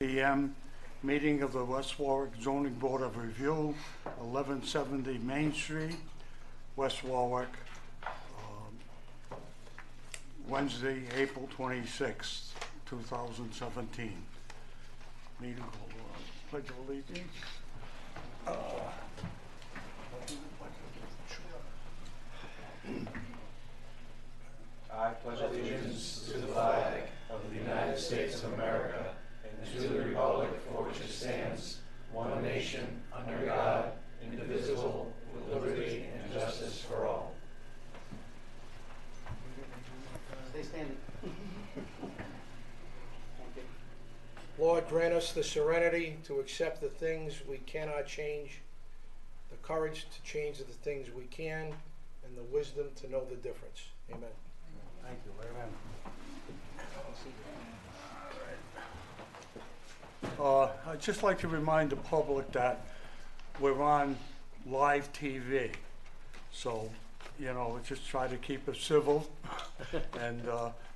p.m. Meeting of the West Warwick Zoning Board of Review, 1170 Main Street, West Warwick, Wednesday, April 26th, 2017. Meeting called Pledge of Allegiance. I pledge allegiance to the flag of the United States of America and to the republic for which it stands, one nation, under God, indivisible, with liberty and justice for all. Stay standing. Lord, grant us the serenity to accept the things we cannot change, the courage to change the things we can, and the wisdom to know the difference. Amen. Thank you, amen. I'd just like to remind the public that we're on live TV. So, you know, just try to keep it civil and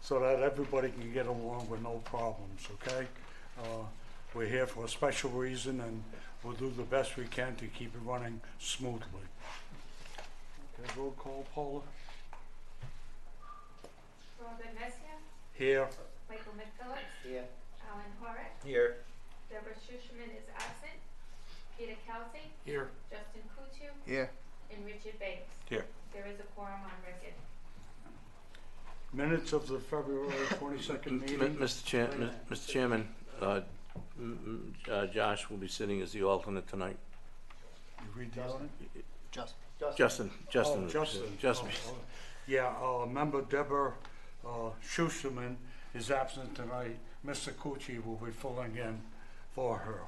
so that everybody can get along with no problems, okay? We're here for a special reason and we'll do the best we can to keep it running smoothly. Okay, roll call, Paula. Robert Messia, Here. Michael McPhillips, Here. Alan Horrick, Here. Deborah Schuschman is absent, Peter Kelsey, Here. Justin Kutu, Here. and Richard Banks. Here. There is a quorum on record. Minutes of the February 22nd meeting. Mr. Chairman, Josh will be sitting as the alternate tonight. You read the order? Justin. Oh, Justin. Oh. Yeah, member Deborah Schusterman is absent tonight. Mr. Cucci will be filling in for her.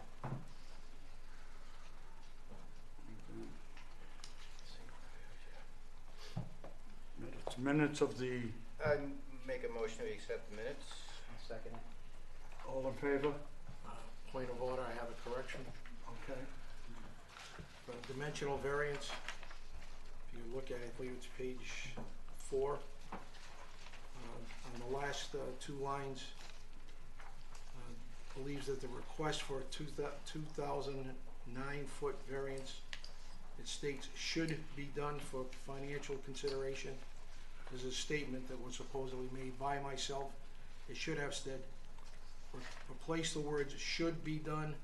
Minutes of the, I make a motion to accept the minutes. I'll second it. all in favor? Point of order, I have a correction. Okay. For dimensional variance, if you look at it, I believe it's page 4. On the last two lines, believes that the request for a 2009-foot variance, it states should be done for financial consideration. There's a statement that was supposedly made by myself. It should have said, replace the words should be done.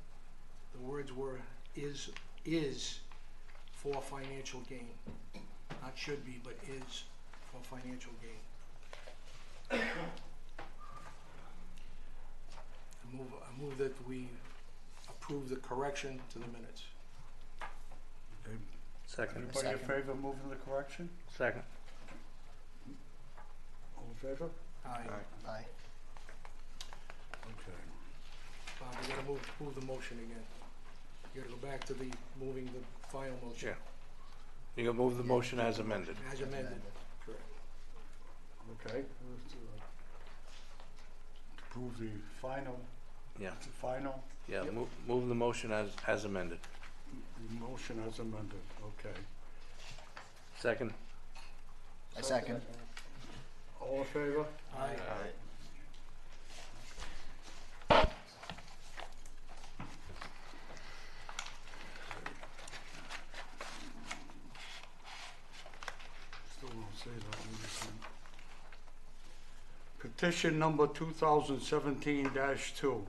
The words were is for financial gain. Not should be, but is for financial gain. I move that we approve the correction to the minutes. Okay. Second. Anybody in favor of moving the correction? Second. All in favor? Aye. Aye. Okay. Bob, you gotta move the motion again. You gotta go back to the moving the final motion. Yeah. You can move the motion as amended. As amended, correct. Okay. Let's, approve the final. Yeah. The final. Yeah. Yep. Move the motion as amended. The motion as amended. Okay. Second. I second. All in favor? Aye. Still won't say that one again. Petition number 2017-2.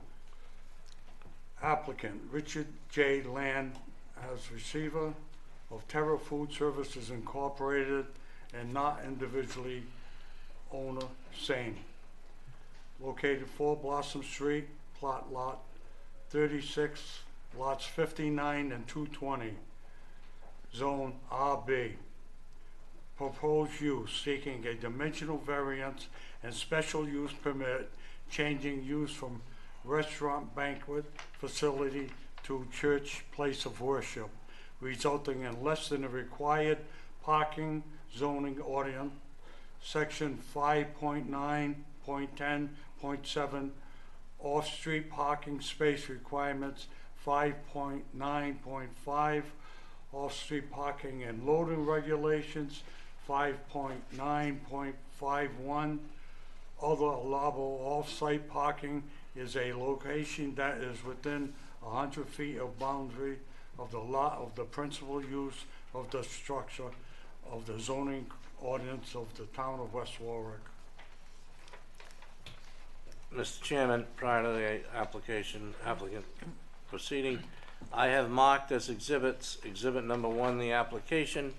Applicant Richard J. Land as receiver of Terra Food Services Incorporated and not individually owner, same. Located 4 Blossom Street, plot lot 36, lots 59 and 220, zone RB. Proposed use, seeking a dimensional variance and special use permit, changing use from restaurant banquet facility to church place of worship, resulting in less than the required parking zoning ordinance, section 5.9.10.7, off-street parking space requirements, 5.9.5, off-street parking and loading regulations, 5.9.51, other allowable off-site parking is a location that is within 100 feet of boundary of the lot of the principal use of the structure of the zoning ordinance of the town of West Warwick. Mr. Chairman, prior to the applicant proceeding, I have marked as exhibits, exhibit number 1, the application,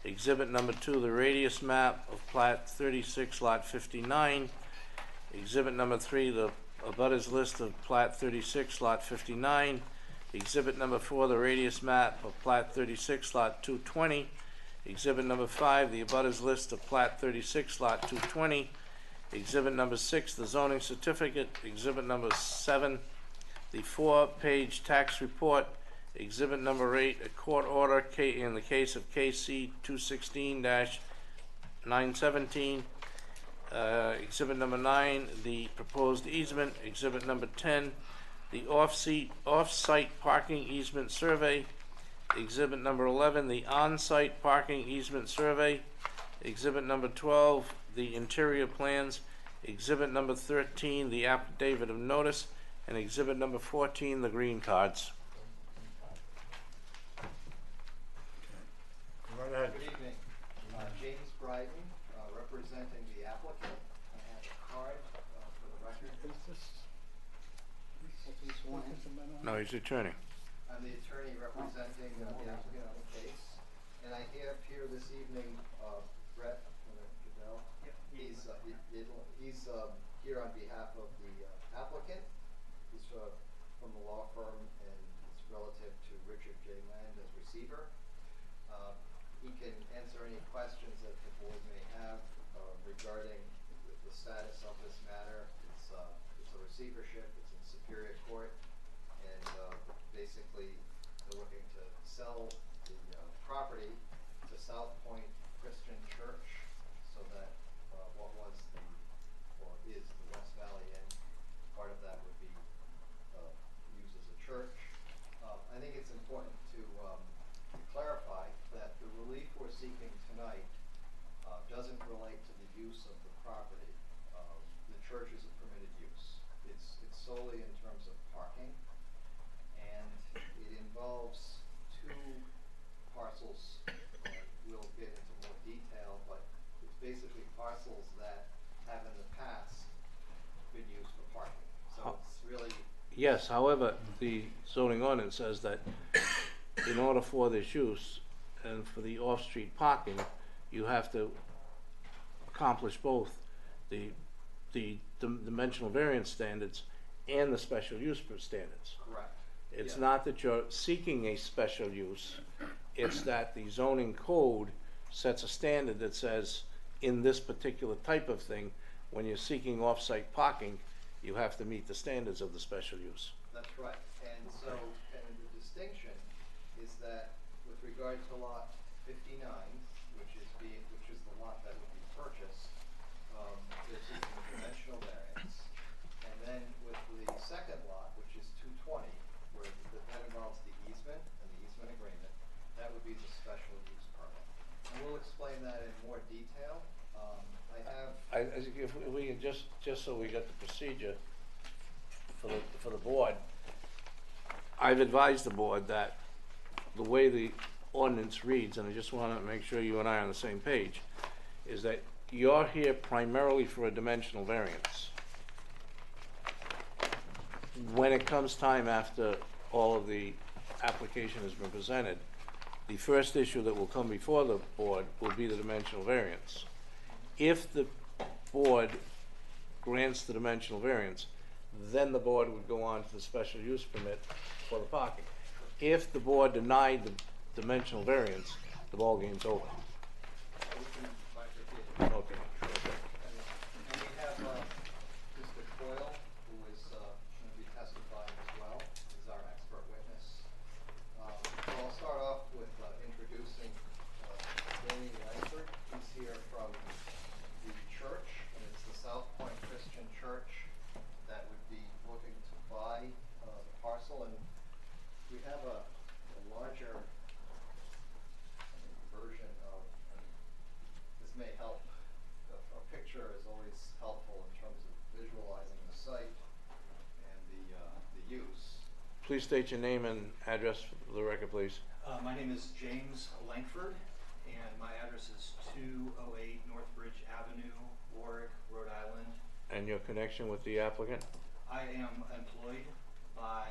exhibit number 2, the radius map of plat 36 lot 59, exhibit number 3, the abutters list of plat 36 lot 59, exhibit number 4, the radius map of plat 36 lot 220, exhibit number 5, the abutters list of plat 36 lot 220, exhibit number 6, the zoning certificate, exhibit number 7, the 4-page tax report, exhibit number 8, a court order in the case of KC 216-917, exhibit number 9, the proposed easement, exhibit number 10, the off-site parking easement survey, exhibit number 11, the on-site parking easement survey, exhibit number 12, the interior plans, exhibit number 13, the affidavit of notice, and exhibit number 14, the green cards. Go right ahead. Good evening. James Bryden, representing the applicant. I have a card for the record. No, he's the attorney. I'm the attorney representing the applicant on the case. And I have here this evening Brett Goodell. He's here on behalf of the applicant. He's from the law firm, and it's relative to Richard J. Land as receiver. He can answer any questions that the board may have regarding the status of this matter. It's a receivership. It's in Superior Court, and basically they're looking to sell the property to South Point Christian Church, so that what was the or is the West Valley Inn, part of that would be used as a church. I think it's important to clarify that the relief we're seeking tonight doesn't relate to the use of the property. The church is a permitted use. It's solely in terms of parking, and it involves 2 parcels. We'll get into more detail, but it's basically parcels that have in the past been used for parking. So it's really Yes, however, the zoning ordinance says that in order for this use and for the off-street parking, you have to accomplish both the dimensional variance standards and the special use standards. correct. It's Yeah. not that you're seeking a special use, it's that the zoning code sets a standard that says, in this particular type of thing, when you're seeking off-site parking, you have to meet the standards of the special use. That's right. And so, and the distinction is that with regard to lot 59, which is the lot that would be purchased, they're seeking a dimensional variance. And then with the second lot, which is 220, where that involves the easement and the easement agreement, that would be the special use permit. And we'll explain that in more detail. If we can just so we got the procedure for the board, I've advised the board that the way the ordinance reads, and I just want to make sure you and I are on the same page, is that you're here primarily for a dimensional variance. When it comes time after all of the application has been presented, the first issue that will come before the board will be the dimensional variance. If the board grants the dimensional variance, then the board would go on to the special use permit for the parking. If the board denied the dimensional variance, the ballgame's over. We can bifurcate it. Okay. And we have Mr. Coyle, who is going to be testifying as well, is our expert witness. So I'll start off with introducing Danny Langford. He's here from the church, and it's the South Point Christian Church that would be looking to buy the parcel. And we have a larger version of, and this may help Please state your name and address for the record, please. My name is James Langford, and my address is 208 Northbridge Avenue, Warwick, Rhode Island. And your connection with the applicant? I am employed by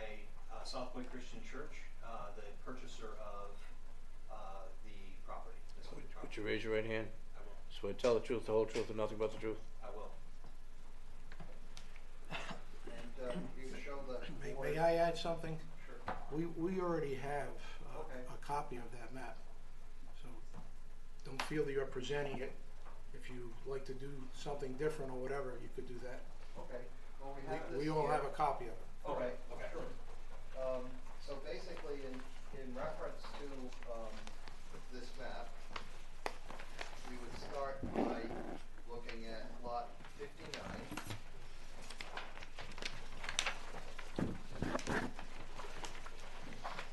South Point Christian Church, the purchaser of the property. Would you raise your right hand? I will. Swear to tell the truth, the whole truth, and nothing but the truth? I will. And you show the board. May I add something? Sure. We already have Okay. a copy of that map, so don't feel that you're presenting it. If you'd like to do something different or whatever, you could do that. Okay, well, we have this We all here. have a copy of it. Okay, Okay. sure. So basically, in reference to, this map, we would start by looking at lot 59.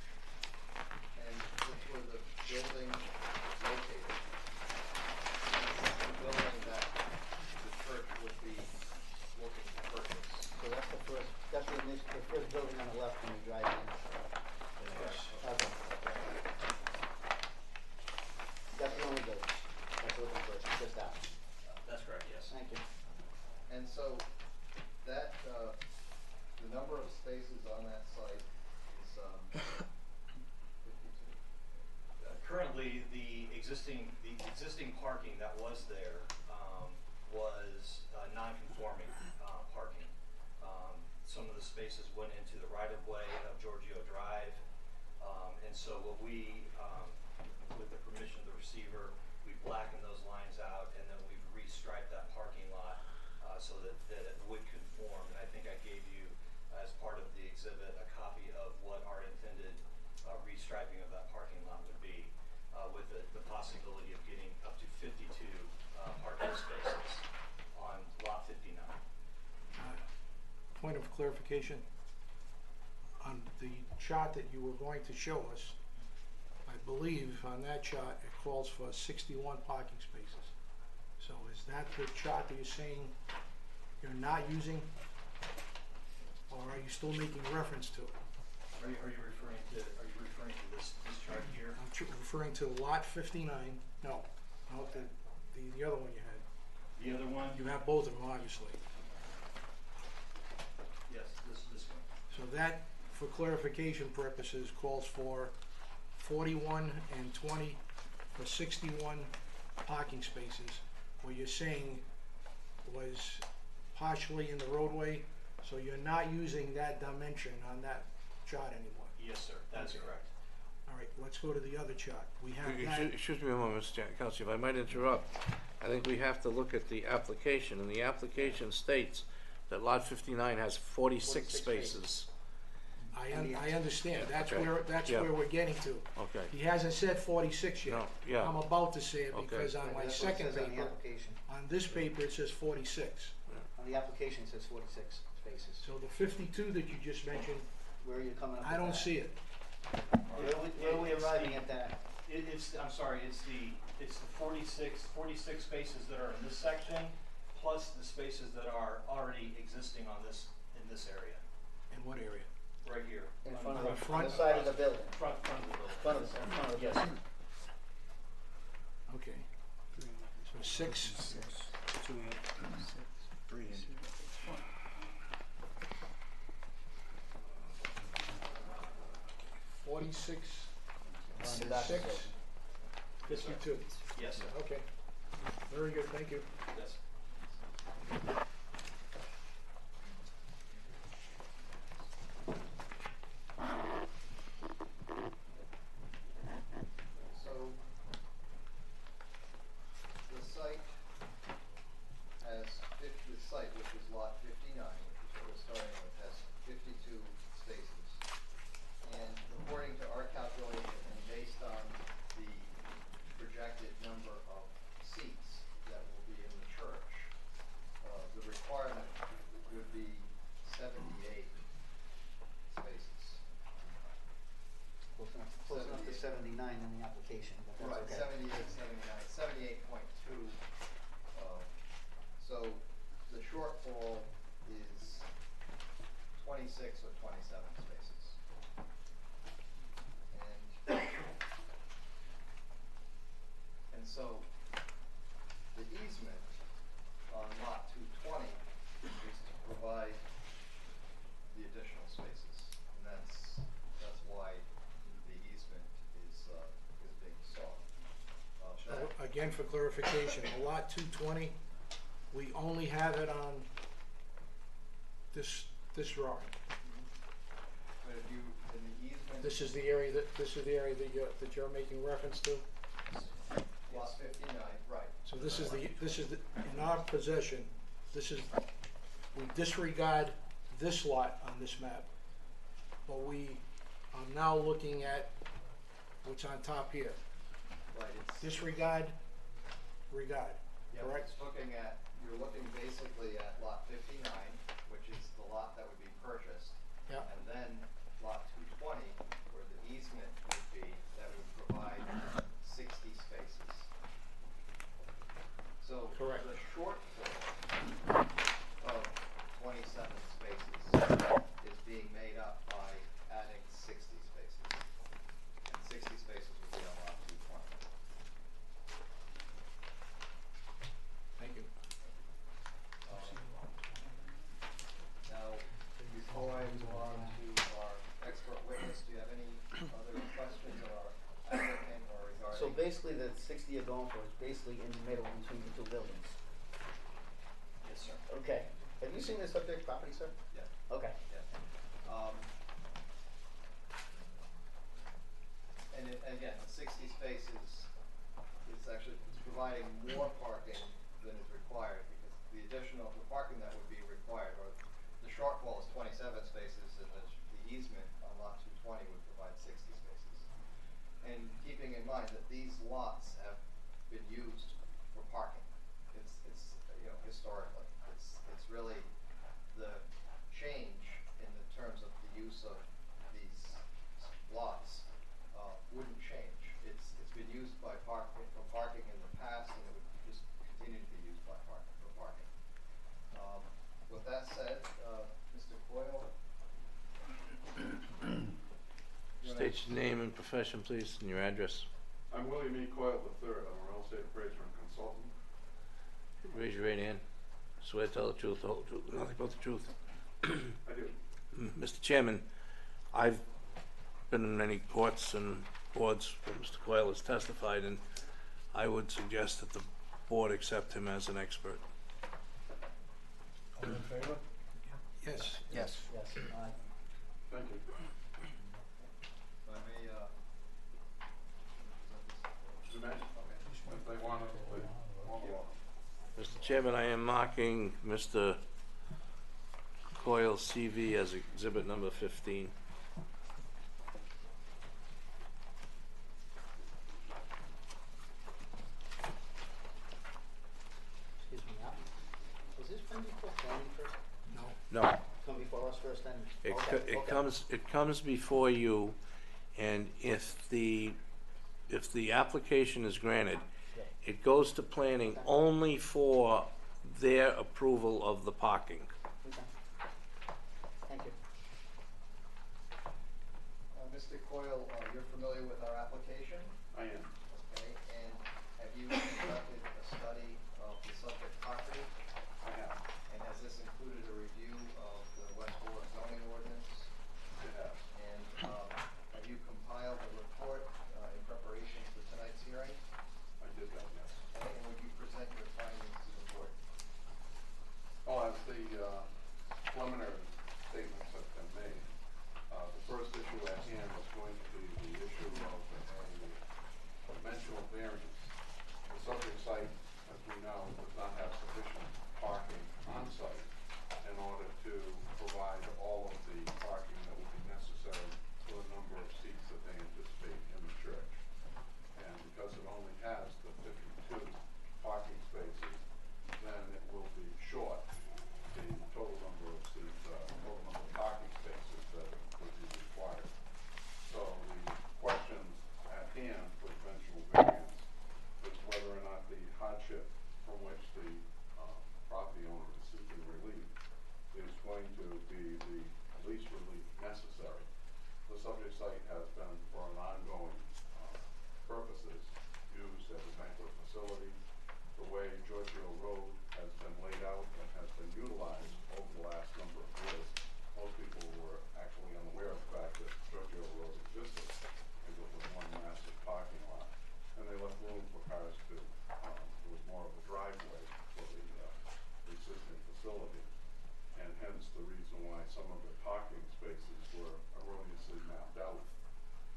And this where the building is located. The building that the church would be looking to purchase. So that's the first, that's the first building on the left when you drive in. Okay. That's the only building. That's the only building, just that. That's correct, yes. Thank you. And so that, the number of spaces on that site is, 52. Currently, the existing parking that was there was non-conforming parking. Some of the spaces went into the right-of-way of Giorgio Drive, and so what we, with the permission of the receiver, we blackened those lines out, and then we've restriped that parking lot so that it would conform. And I think I gave you, as part of the exhibit, a copy of what our intended restriping of that parking lot would be, with the possibility of getting up to 52 parking spaces on lot 59. Point of clarification, on the chart that you were going to show us, I believe on that chart, it calls for 61 parking spaces. So is that the chart that you're saying you're not using? Or are you still making reference to it? Are you referring to this chart here? I'm referring to lot 59, no, the other one you had. The other one? You have both of them, obviously. Yes, this one. So that, for clarification purposes, calls for 41 and 20 for 61 parking spaces. What you're saying was partially in the roadway, so you're not using that dimension on that chart anymore. Yes, sir, that's Okay. correct. All right, let's go to the other chart. We have that. Excuse me a moment, Mr. Council, if I might interrupt. I think we have to look at the application, and the application states that lot 59 has 46 spaces. I understand, that's Okay. where Yeah. we're getting to. Okay. He hasn't said 46 yet. No, yeah. I'm about to say it Okay. because on my That's what it second says on the paper, application. on this paper, it says 46. On the application, it says 46 spaces. So the 52 that you just mentioned, Where are you coming up with I don't that? see it. Where are we arriving at that? I'm sorry, it's the 46 spaces that are in this section, plus the spaces that are already existing in this area, In what area? right here. In front the of front? the side of the building. Front of the building. Front of the Yes. building. Okay. So 6, 46, On the back of the 6, building. 52. Yes, sir. Okay. Very good, thank you. Yes. So, the site has the site, which is lot 59, which is what we're starting with, has 52 spaces. And according to our calculation and based on the projected number of seats that will be in the church, the requirement would be 78 spaces. Close enough to 79 in the application, but that's Right, okay. 78, 78.2. So the shortfall is 26 or 27 spaces. again, for clarification, a lot 220, we only have it on this drawing. But if you, in the easement. This is the area that you're making reference to? Lot 59, right. So this is in our possession, we disregard this lot on this map, but we are now looking at what's on top here. Right, it's. Disregard, regard, Yeah, correct? you're looking basically at lot 59, which is the lot that would be purchased. Yeah. And then lot 220, where the easement would be, that would provide 60 spaces. So Correct. the shortfall of 27 spaces is being made up by adding 60 spaces. And 60 spaces would be on lot 220. Thank you. Now, before I move on to our expert witness, do you have any other questions of our applicant or regarding? So basically, the 60 you're going for is basically in the middle between the two buildings. Yes, sir. Okay. Have you seen the subject property, sir? Yeah. Okay. Yeah. Again, 60 spaces is actually providing more parking than is required, because the additional, the parking that would be required, or the shortfall is 27 spaces, and the easement on lot 220 would provide 60 spaces. And keeping in mind that these lots have been used for parking, it's you know, historically, it's really the change in the terms of the use of these lots wouldn't change. It's been used for parking in the past, and it would just continue to be used for parking. With that said, Mr. Coyle. State your name and profession, please, and your address. I'm William E. Coyle III. I'm a real estate appraiser and consultant. Raise your right hand. Swear to tell the truth, the whole truth, and nothing but the truth. I do. Mr. Chairman, I've been in many courts and boards where Mr. Coyle has testified, and I would suggest that the board accept him as an expert. All in favor? Yes. Yes. Yes. Thank you. If I may, You may, if they want to, Mr. Chairman, I am marking Mr. Coyle's CV as exhibit number 15. Excuse me, now, was this from before planning first? No. No, Come before us first, then? it, Okay, it okay. comes before you, and if the application is granted, Yeah. it goes to planning only for their approval of the parking. Okay. Thank you. Mr. Coyle, you're familiar with our application? I am. Okay, and have you conducted a study of the subject property? I have. And has this included a review of the Westport zoning ordinance? It has. And have you compiled a report in preparation for tonight's hearing? I did that, yes. Okay, and would you present your findings to the board? Oh, as the preliminary statements have been made, the first issue at hand was going to be the issue of a dimensional variance. The subject site, as we know, does not have sufficient parking on site in order to provide all of the parking that would be necessary for the number of seats that they anticipate in the church. And because it only has the 52 parking spaces, then it will be short the total number of seats, total number of parking spaces that would be required. So the question at hand for dimensional variance is whether or not the hardship from which the property owner is seeking relief is going to be the least relief necessary. The subject site has been, for an ongoing purposes, used as a banquet facility. The way Giorgio Road has been laid out and has been utilized over the last number of years, most people were actually unaware of the fact that Giorgio Road existed, because it was one massive parking lot, and they left room for cars to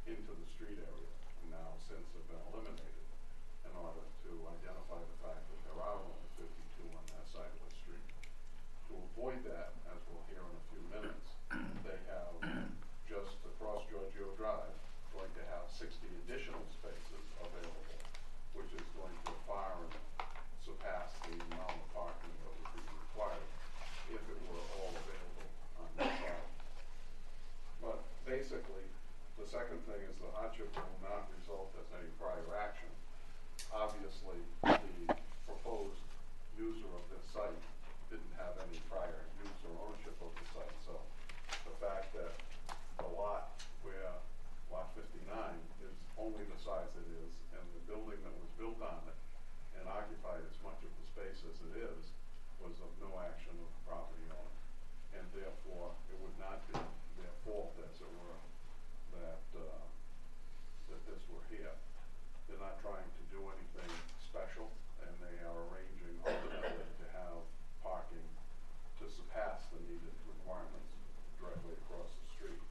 into the street area, and now since have been eliminated in order to identify the fact that there are only 52 on that side of the street. To avoid that, as we'll hear in a few minutes, they have just across Giorgio Drive going to have 60 additional spaces available, which is going to far and surpass the amount of parking that would be required if it were all available on that side. But basically, the second thing is the hardship will not result as any prior action. Obviously, the proposed user of this site didn't have any prior use or ownership of the site, so the fact that the lot where lot 59 is only the size it is, and the building that was built on it and occupied as much of the space as it is, was of no action of the property owner. And therefore, it would not be their fault, as it were, that this were here. They're not trying to do anything special, and they are arranging ultimately to have parking to surpass the needed requirements directly across the street.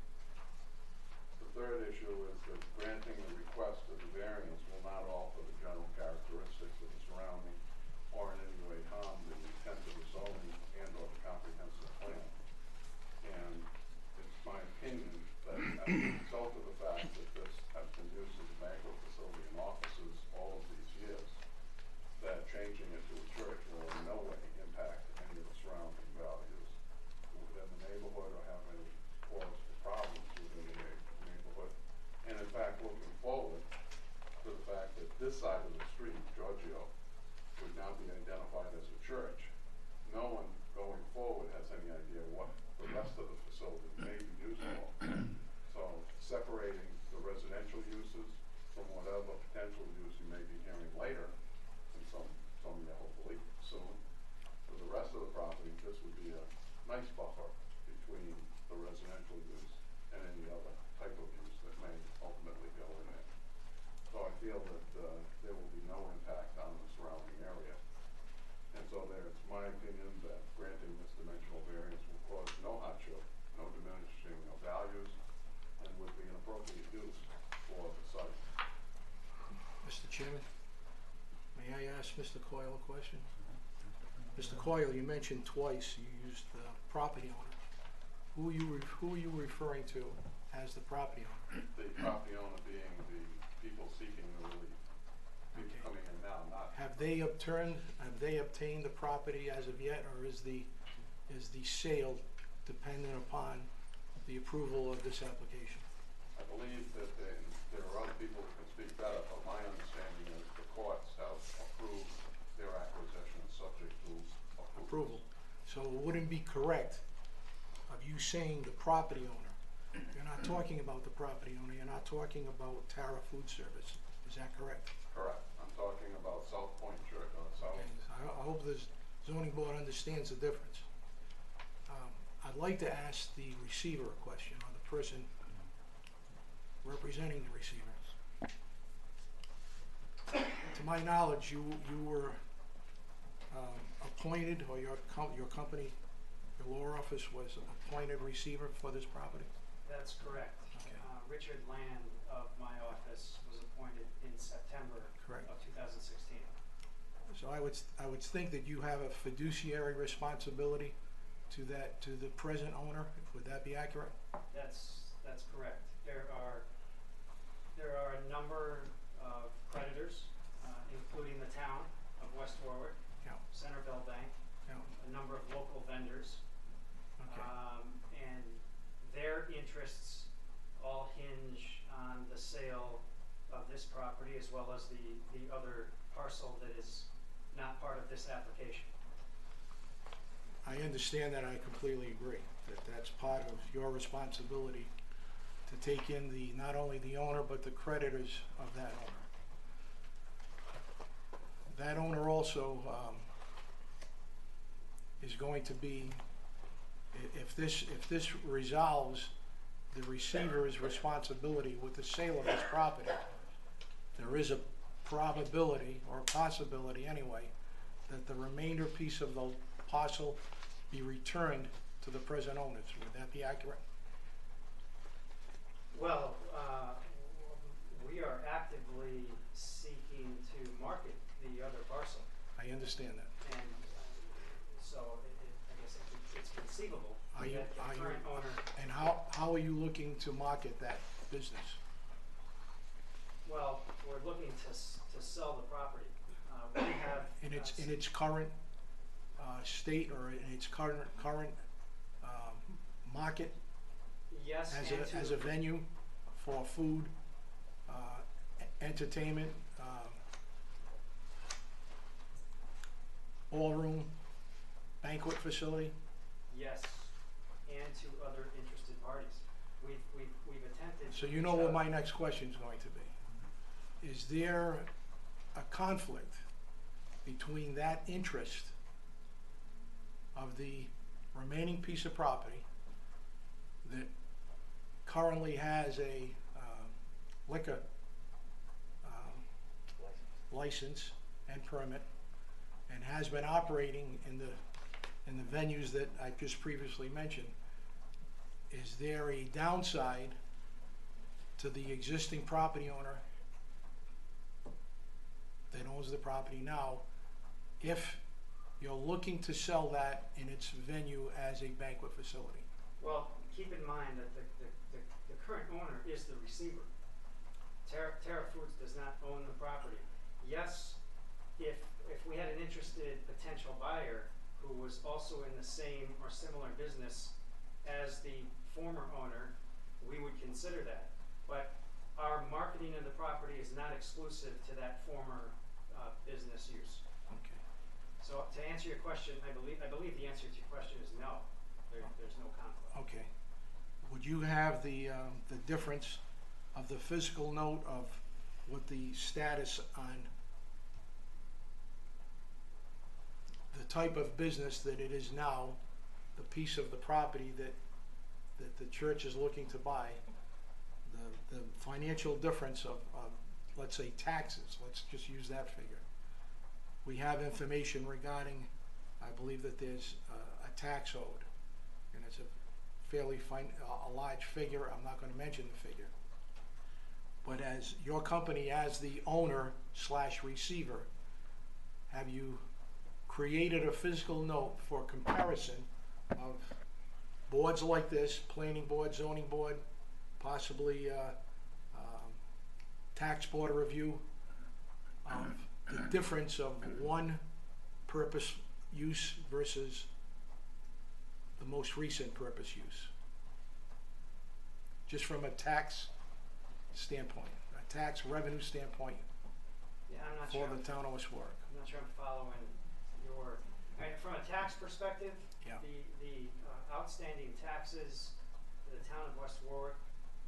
The third issue is that granting the request of the variance will not alter the general characteristics of the surrounding or in any way harm the intent of the zoning and or the comprehensive plan. And it's my opinion that as a result of the fact that this has been used as a banquet facility and offices all of these years, that changing it to a church will in no way impact any of the surrounding values within the neighborhood or have any cause for problems within the neighborhood. And in fact, looking forward to the fact that this side of the street, Giorgio, would now be identified as a church, no one going forward has any idea what the rest of the facility may be used for. So separating the residential uses from whatever potential use you may be hearing later, and someday hopefully soon, for the rest of the property, this would be a nice buffer between the residential use and any other type of use that may ultimately go in there. So I feel that there will be no impact on the surrounding area. And so it's my opinion that granting this dimensional variance will cause no hardship, no diminishing of values, and would be an appropriate use for the site. Mr. Chairman, may I ask Mr. Coyle a question? Mr. Coyle, you mentioned twice you used the property owner. Who are you referring to as the property owner? The property owner being the people seeking the relief. People Okay. coming in now, not Have they obtained the property as of yet, or is the sale dependent upon the approval of this application? I believe that there are other people who can speak better, but my understanding is the courts have approved their acquisition subject to Approval. So it wouldn't be correct of you saying the property owner. You're not talking about the property owner, you're not talking about Tara Food Service. Is that correct? Correct. I'm talking about South Point Church, South. Okay, I hope the zoning board understands the difference. I'd like to ask the receiver a question, or the person representing the receiver. To my knowledge, you were appointed, or your company, your law office was appointed receiver for this property? That's correct. Okay. Richard Land of my office was appointed in September Correct. of 2016. So I would think that you have a fiduciary responsibility to the present owner. Would that be accurate? That's correct. There are a number of creditors, including the town of West Warwick, Yeah. Centerville Bank, Yeah. a number of local vendors, Okay. and their interests all hinge on the sale of this property as well as the other parcel that is not part of this application. I understand that. I completely agree that that's part of your responsibility to take in not only the owner, but the creditors of that owner. That owner also is going to be, if this resolves the receiver's responsibility with the sale of this property, there is a probability, or possibility anyway, that the remainder piece of the parcel be returned to the present owners. Would that be accurate? Well, I understand that. And so I guess it's conceivable Are you, that are the you, current owner, and how are you looking to market that business? well, we're looking to sell the property. We have. In its current, state, or in its current, market Yes, and to. as a venue for food, entertainment, ballroom, banquet facility? Yes, and to other interested parties. We've attempted. So to you know reach what out- my next question is going to be. Is there a conflict between that interest of the remaining piece of property that currently has a liquor license and permit, and has been operating in the venues that I just previously mentioned? Is there a downside to the existing property owner that owns the property now if you're looking to sell that in its venue as a banquet facility? Well, keep in mind that the current owner is the receiver. Terra Foods does not own the property. Yes, if we had an interested potential buyer who was also in the same or similar business as the former owner, we would consider that. But our marketing of the property is not exclusive to that former business use. Okay. So to answer your question, I believe the answer to your question is no. There's no conflict. Okay. Would you have the difference of the physical note of what the status on the type of business that it is now, the piece of the property that the church is looking to buy, the financial difference of, let's say, taxes, let's just use that figure. We have information regarding, I believe that there's a tax owed, and it's a fairly a large figure. I'm not going to mention the figure. But as your company, as the owner / receiver, have you created a physical note for comparison of boards like this, planning board, zoning board, possibly tax board review, of the difference of one purpose use versus the most recent purpose use? Just from a tax standpoint, a tax revenue standpoint Yeah, I'm not for sure. the town of West Warwick. I'm not sure I'm following your, from a tax perspective, Yeah. the outstanding taxes to the town of West Warwick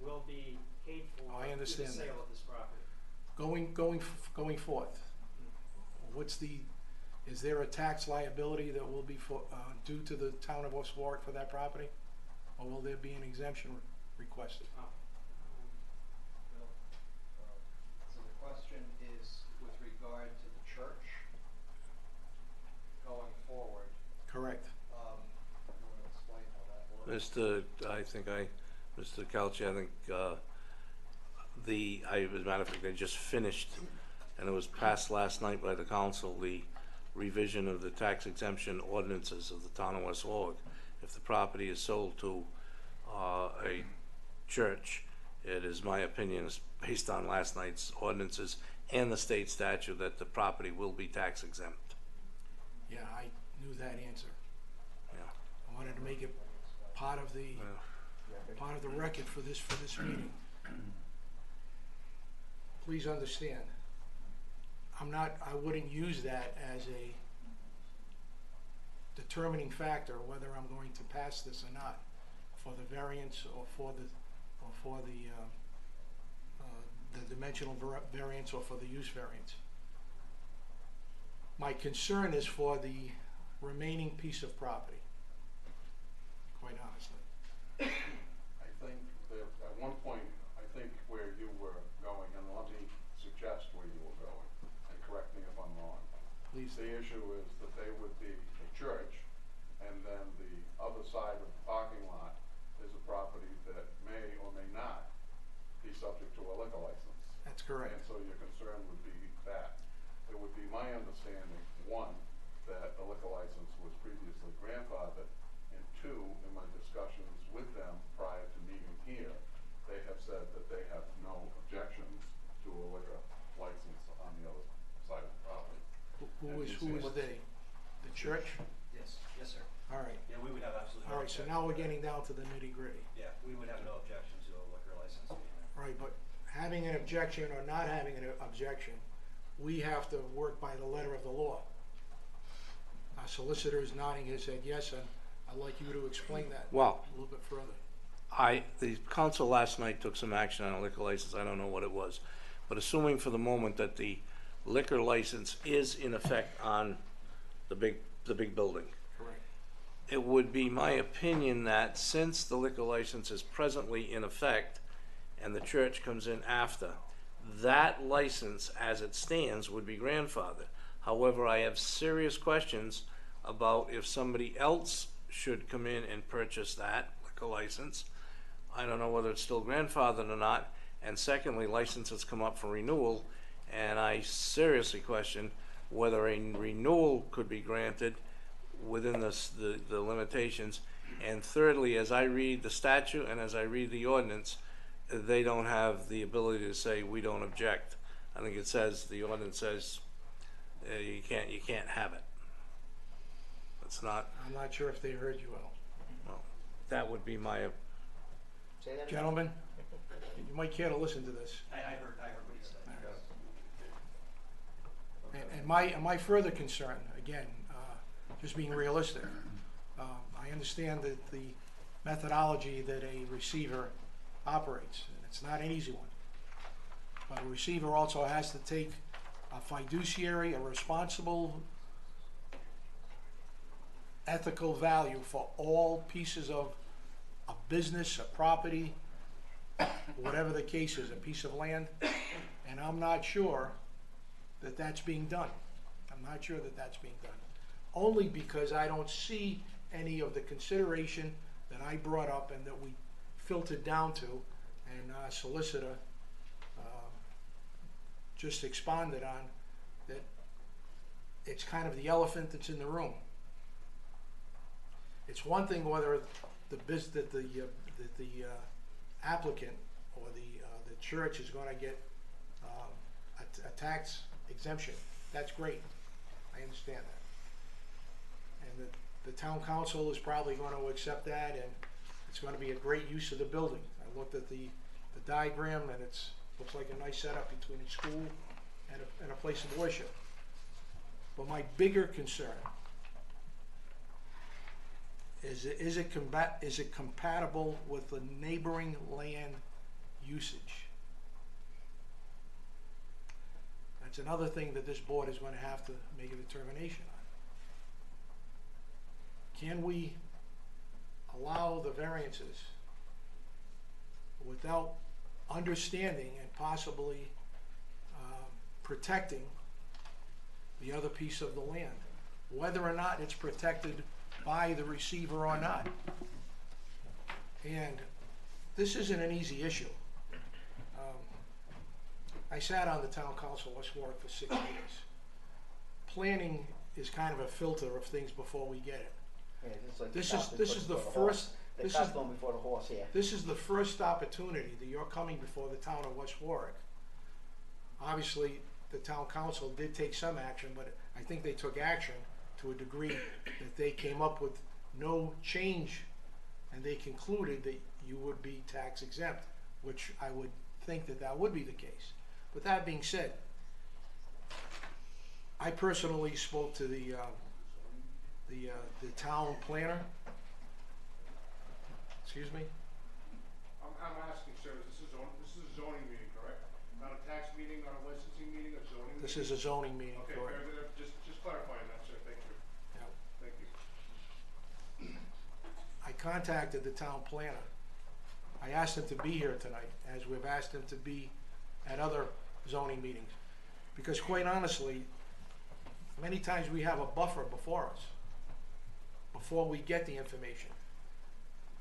will be paid for Oh, I understand through the that. sale of this property. Going forth, is there a tax liability that will be due to the town of West Warwick for that property? Or will there be an exemption requested? Bill, so the question is with regard to the church going forward, Correct. you want to explain how that works? Mr. Calci, I think, as a matter of fact, they just finished, and it was passed last night by the council, the revision of the tax exemption ordinances of the town of West Warwick. If the property is sold to a church, it is my opinion, based on last night's ordinances and the state statute, that the property will be tax exempt. Yeah, I knew that answer. Yeah. I wanted to make it part of the record for this meeting. Please understand, I wouldn't use that as a determining factor whether I'm going to pass this or not, for the variance or for the dimensional variance or for the use variance. My concern is for the remaining piece of property, quite honestly. I think that at one point, I think where you were going, and let me suggest where you were going, and correct me if I'm wrong. Please. The issue is that they would be a church, and then the other side of the parking lot is a property that may or may not be subject to a liquor license. That's correct. And so your concern would be that. It would be my understanding one, that the liquor license was previously grandfathered, and two, in my discussions with them prior to meeting here, they have said that they have no objections to a liquor license on the other side of the property. Who is they? The church? Yes, yes, sir. All right. Yeah, we would have absolutely All no right, so objection now we're to that. getting down to the nitty-gritty. Yeah, we would have no objection to a liquor license being there. Right, but having an objection or not having an objection, we have to work by the letter of the law. Our solicitor is nodding his head yes, and I'd like you to explain that Well, a little bit further. the council last night took some action on a liquor license, I don't know what it was. But assuming for the moment that the liquor license is in effect on the big building, Correct. it would be my opinion that since the liquor license is presently in effect and the church comes in after, that license as it stands would be grandfathered. However, I have serious questions about if somebody else should come in and purchase that liquor license. I don't know whether it's still grandfathered or not. And secondly, licenses come up for renewal, and I seriously question whether a renewal could be granted within the limitations. And thirdly, as I read the statute and as I read the ordinance, they don't have the ability to say, we don't object. I think it says, the ordinance says, you can't have it. It's not, I'm not sure if they heard you, Al. well, that would be my, Say that again? Gentlemen, you might care to listen to this. I heard what he said. And my further concern, again, just being realistic, I understand that the methodology that a receiver operates, and it's not an easy one. But a receiver also has to take a fiduciary, a responsible, ethical value for all pieces of a business, a property, whatever the case is, a piece of land, and I'm not sure that that's being done. I'm not sure that that's being done. Only because I don't see any of the consideration that I brought up and that we filtered down to, and our solicitor just expounded on, that it's kind of the elephant that's in the room. It's one thing whether the applicant or the church is going to get a tax exemption. That's great. I understand that. And the town council is probably going to accept that, and it's going to be a great use of the building. I looked at the diagram, and it's looks like a nice setup between a school and a place of worship. But my bigger concern is it compatible with the neighboring land usage? That's another thing that this board is going to have to make a determination on. Can we allow the variances without understanding and possibly protecting the other piece of the land, whether or not it's protected by the receiver or not? And this isn't an easy issue. I sat on the town council of West Warwick for 6 years. Planning is kind of a filter of things before we get it. Yeah, it's like This the is cart this is the before horse. first The this cart's is going before the horse here. this is the first opportunity that you're coming before the town of West Warwick. Obviously, the town council did take some action, but I think they took action to a degree that they came up with no change, and they concluded that you would be tax exempt, which I would think that that would be the case. With that being said, I personally spoke to the town planner. Excuse me? I'm asking, sir, this is a zoning meeting, correct? Not a tax meeting, not a licensing meeting, a zoning meeting? This is a zoning meeting, Okay, correct? very good. Just clarifying that, sir, thank you. Yeah. Thank you. I contacted the town planner. I asked him to be here tonight, as we've asked him to be at other zoning meetings. Because quite honestly, many times we have a buffer before us, before we get the information.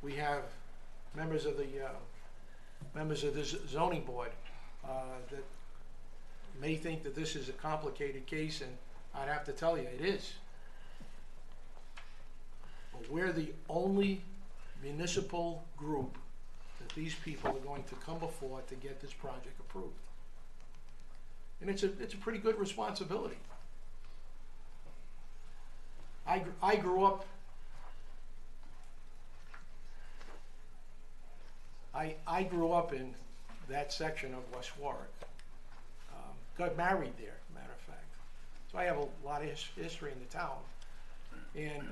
We have members of the zoning board that may think that this is a complicated case and I'd have to tell you, it is. But we're the only municipal group that these people are going to come before to get this project approved. And it's a pretty good responsibility. I grew up, I grew up in that section of West Warwick. Got married there, matter of fact. So I have a lot of history in the town. And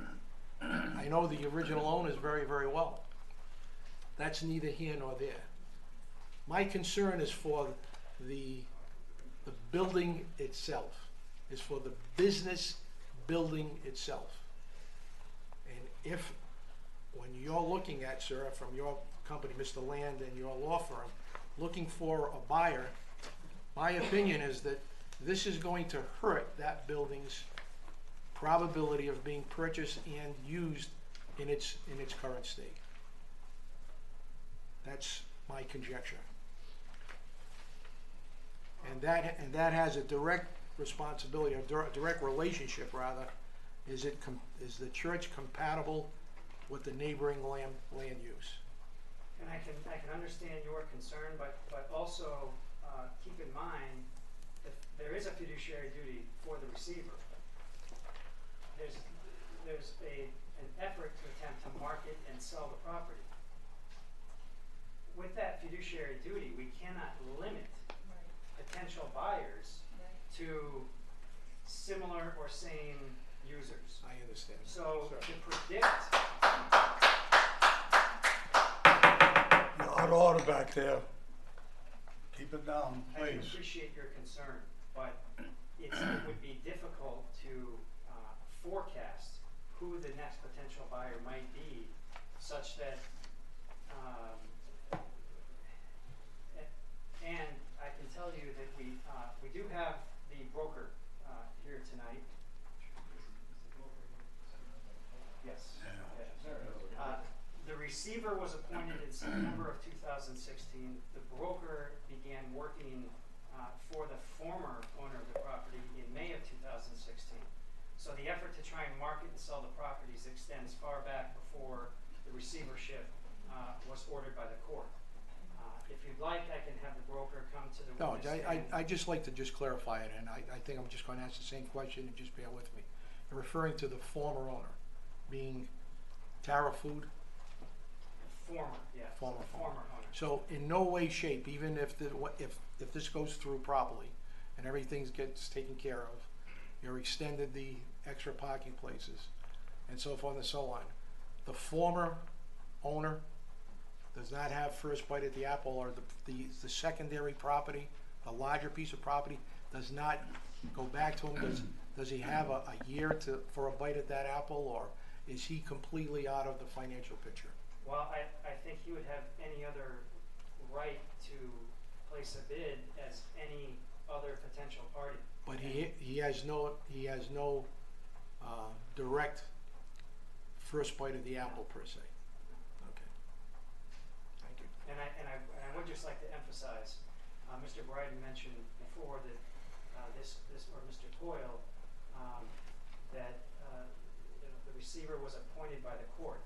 I know the original owners very, very well. That's neither here nor there. My concern is for the building itself, is for the business building itself. And if, when you're looking at, sir, from your company, Mr. Land, and your law firm, looking for a buyer, my opinion is that this is going to hurt that building's probability of being purchased and used in its current state. That's my conjecture. And that has a direct responsibility, a direct relationship rather. Is the church compatible with the neighboring land use? And I can understand your concern, but also keep in mind that there is a fiduciary duty for the receiver. There's an effort to attempt to market and sell the property. With that fiduciary duty, we cannot limit potential buyers to similar or same users. I understand. So to predict, You're out of order back there. Keep it down, I can please. appreciate your concern, but it would be difficult to forecast who the next potential buyer might be, such that, and I can tell you that we do have the broker here tonight. Yes. The receiver was appointed in September of 2016. The broker began working for the former owner of the property in May of 2016. So the effort to try and market and sell the properties extends far back before the receivership was ordered by the court. If you'd like, I can have the broker come to the No, witness stand. I just like to just clarify it, and I think I'm just going to ask the same question, and just bear with me. You're referring to the former owner, being Tara Food? Former, yeah. Former owner. So in no way, shape, even if this goes through properly and everything gets taken care of, you're extended the extra parking places and so forth and so on, the former owner does not have first bite at the apple, or the secondary property, the larger piece of property, does not go back to him? Does he have a year for a bite at that apple, or is he completely out of the financial picture? Well, I think he would have any other right to place a bid as any other potential party. But he has no direct first bite of the apple per se. Okay. Thank you. And I would just like to emphasize, Mr. Bryden mentioned before that or Mr. Coyle, that the receiver was appointed by the court.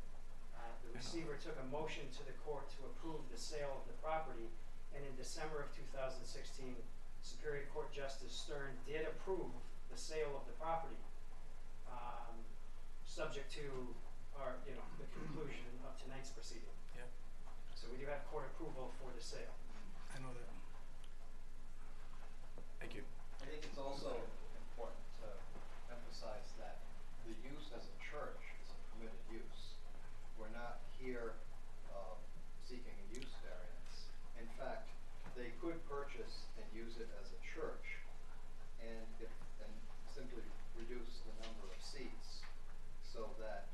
The receiver took a motion to the court to approve the sale of the property, and in December of 2016, Superior Court Justice Stern did approve the sale of the property, subject to the conclusion of tonight's proceeding. Yeah. So we do have court approval for the sale. I know that. Thank you. I think it's also important to emphasize that the use as a church is a permitted use. We're not here seeking a use variance. In fact, they could purchase and use it as a church and simply reduce the number of seats so that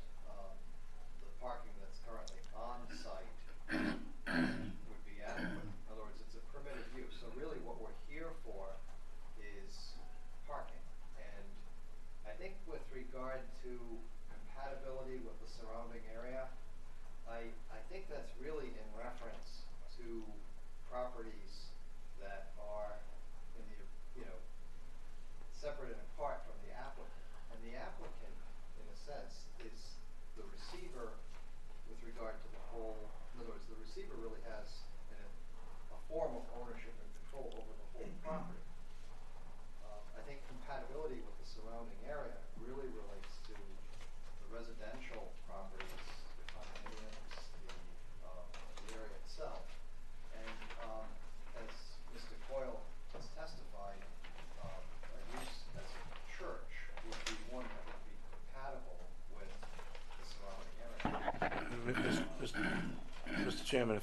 the parking that's currently on site would be adequate. In other words, it's a permitted use. So really what we're here for is parking. And I think with regard to compatibility with the surrounding area, I think that's really in reference to properties that are in the, separate and apart from the applicant.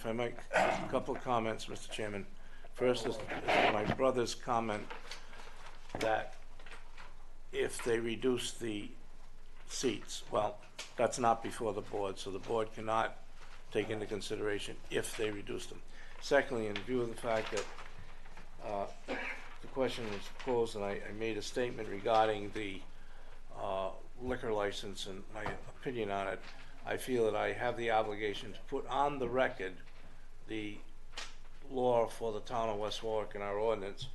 if I might, just a couple of comments, Mr. Chairman. First is my brother's comment that if they reduce the seats, well, that's not before the board, so the board cannot take into consideration if they reduce them. Secondly, in view of the fact that the question was posed and I made a statement regarding the liquor license and my opinion on it, I feel that I have the obligation to put on the record the law for the town of West Warwick in our ordinance,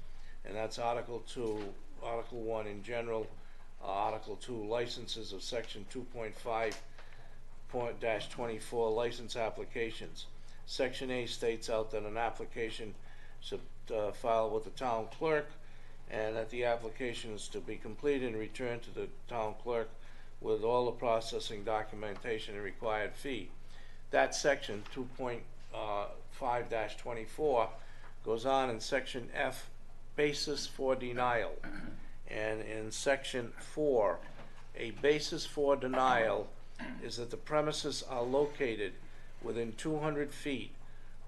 and that's Article 2, Article 1 in general, Article 2 licenses of Section 2.5-24 license applications. Section A states out that an application should file with the town clerk, and that the application is to be completed and returned to the town clerk with all the processing documentation and required fee. That section 2.5-24 goes on in Section F, basis for denial, and in Section 4, a basis for denial is that the premises are located within 200 feet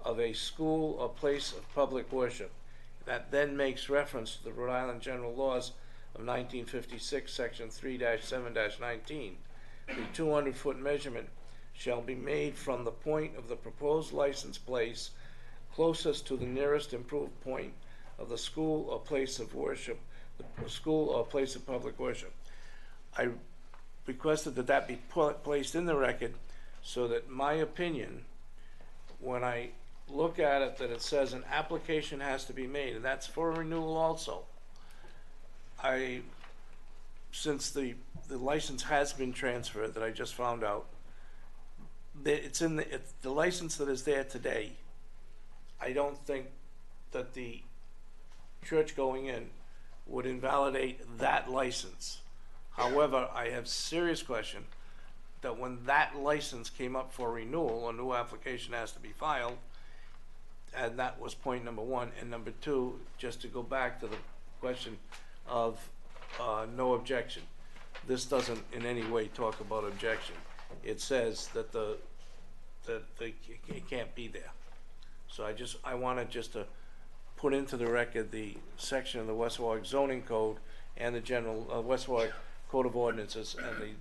of a school or place of public worship. That then makes reference to the Rhode Island General Laws of 1956, Section 3-7-19. The 200-foot measurement shall be made from the point of the proposed license place closest to the nearest improved point of the school or place of worship, the school or place of public worship. I requested that that be placed in the record so that my opinion, when I look at it, that it says an application has to be made, and that's for a renewal also. Since the license has been transferred, that I just found out, that it's in the license that is there today. I don't think that the church going in would invalidate that license. However, I have serious question that when that license came up for renewal, a new application has to be filed, and that was point number one. And number two, just to go back to the question of no objection. This doesn't in any way talk about objection. It says that it can't be there. So I wanted just to put into the record the section of the West Warwick zoning code and the general West Warwick Code of Ordinances and the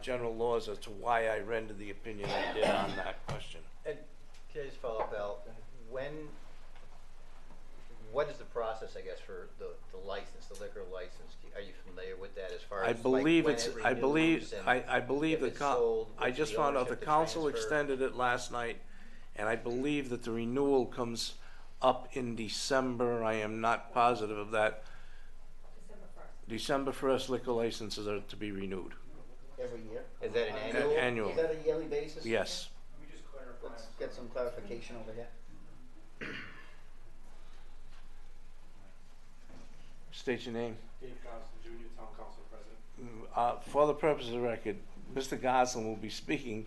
general laws as to why I rendered the opinion I did on that question. And can I just follow up, Al? What is the process, I guess, for the license, the liquor license? Are you familiar with that as far as I believe like, it's. when it I believe. renews and I believe if the. it's sold, I what's just the found out the ownership, the council transfer? extended it last night, and I believe that the renewal comes up in December. I am not positive of that. December 1st, liquor licenses are to be renewed. Every year? Is that an annual? Annual. Is that a yearly basis? Yes. Let me just clarify. Let's get some clarification over here. State your name. Dave Constant, Junior Town Council President. For the purpose of the record, Mr. Goslin will be speaking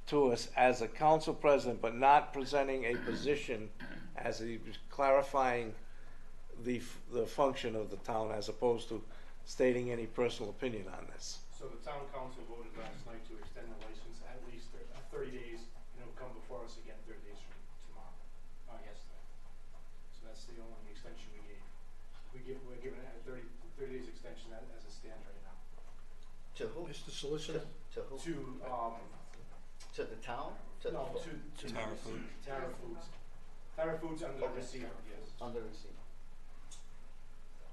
to us as a council president, but not presenting a position as he was clarifying the function of the town as opposed to stating any personal opinion on this. So the town council voted last night to extend the license at least 30 days, and it'll come before us again 30 days from tomorrow, yesterday. So that's the only extension we gave. We're giving it a 30 days extension as it stands right now. To who? Mr. Solicitor? To who? To the town? To Tara Foods. Tara Foods. Tara Foods under the receiver, yes. Under receiver.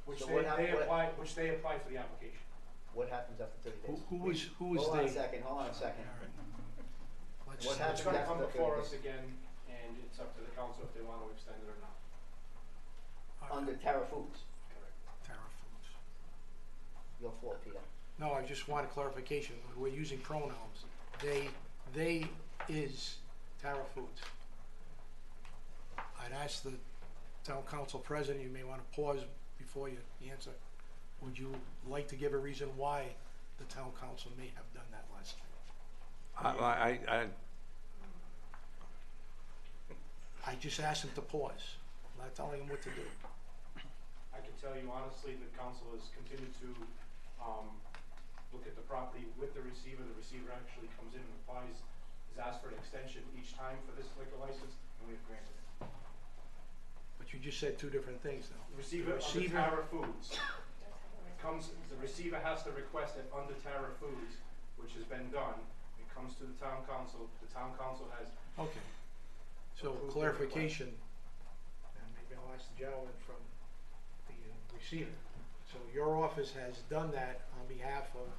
Which So they applied for the application. What happens after 30 days? Who was Hold on they? a second, hold on a second. Let's- What It's happens gonna after come 30 before days? us again, and it's up to the council if they want to extend it or not. Under Tara Foods. Correct. Tara Foods. Your floor, Peter. No, I just want a clarification. We're using pronouns. They is Tara Foods. I'd ask the town council president, you may want to pause before you answer. Would you like to give a reason why the town council may have done that last night? I just asked him to pause. I'm not telling him what to do. I can tell you honestly, the council has continued to look at the property with the receiver. The receiver actually comes in and applies has asked for an extension each time for this liquor license, and we have granted it. But you just said two different things now. The receiver under Tara Foods the receiver has to request it under Tara Foods, which has been done. It comes to the town council. The town council has Okay. So approved the clarification, and maybe I'll ask the gentleman from the receiver. So your office has done that on behalf of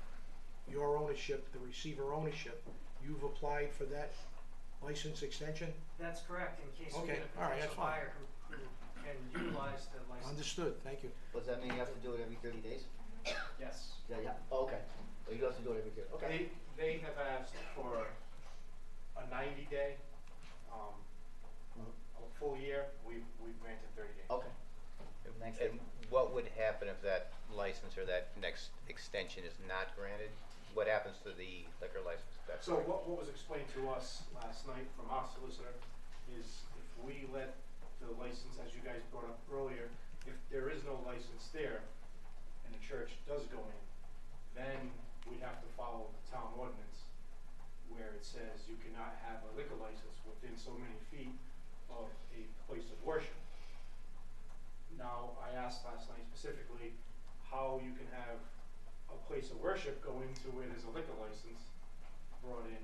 your ownership, the receiver ownership. You've applied for that license extension? That's correct, in case we Okay, get a all right, that's potential fine. buyer who can utilize the license. Understood, thank you. Does that mean you have to do it every 30 days? Yes. Yeah. Oh, okay. So you have to do it every 30. Okay. They have asked for a 90-day, a full year. We've granted 30 days. Okay. Thanks. And what would happen if that license or that next extension is not granted? What happens to the liquor license? So what was explained to us last night from our solicitor is if we let the license, as you guys brought up earlier, if there is no license there and the church does go in, then we'd have to follow the town ordinance where it says you cannot have a liquor license within so many feet of a place of worship. Now, I asked last night specifically how you can have a place of worship go into where there's a liquor license brought in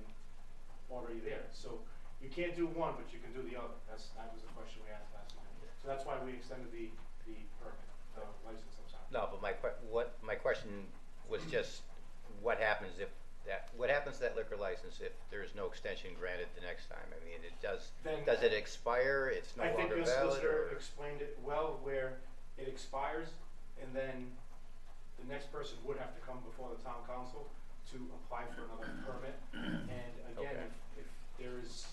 already there. So you can't do one, but you can do the other. That was the question we asked last night. So that's why we extended the permit, the license, I'm sorry. No, but my question was just what happens to that liquor license if there is no extension granted the next time? I mean, does it expire? It's no I think longer your valid? solicitor Or? explained it well, where it expires, and then the next person would have to come before the town council to apply for another permit. And again, Okay. if there is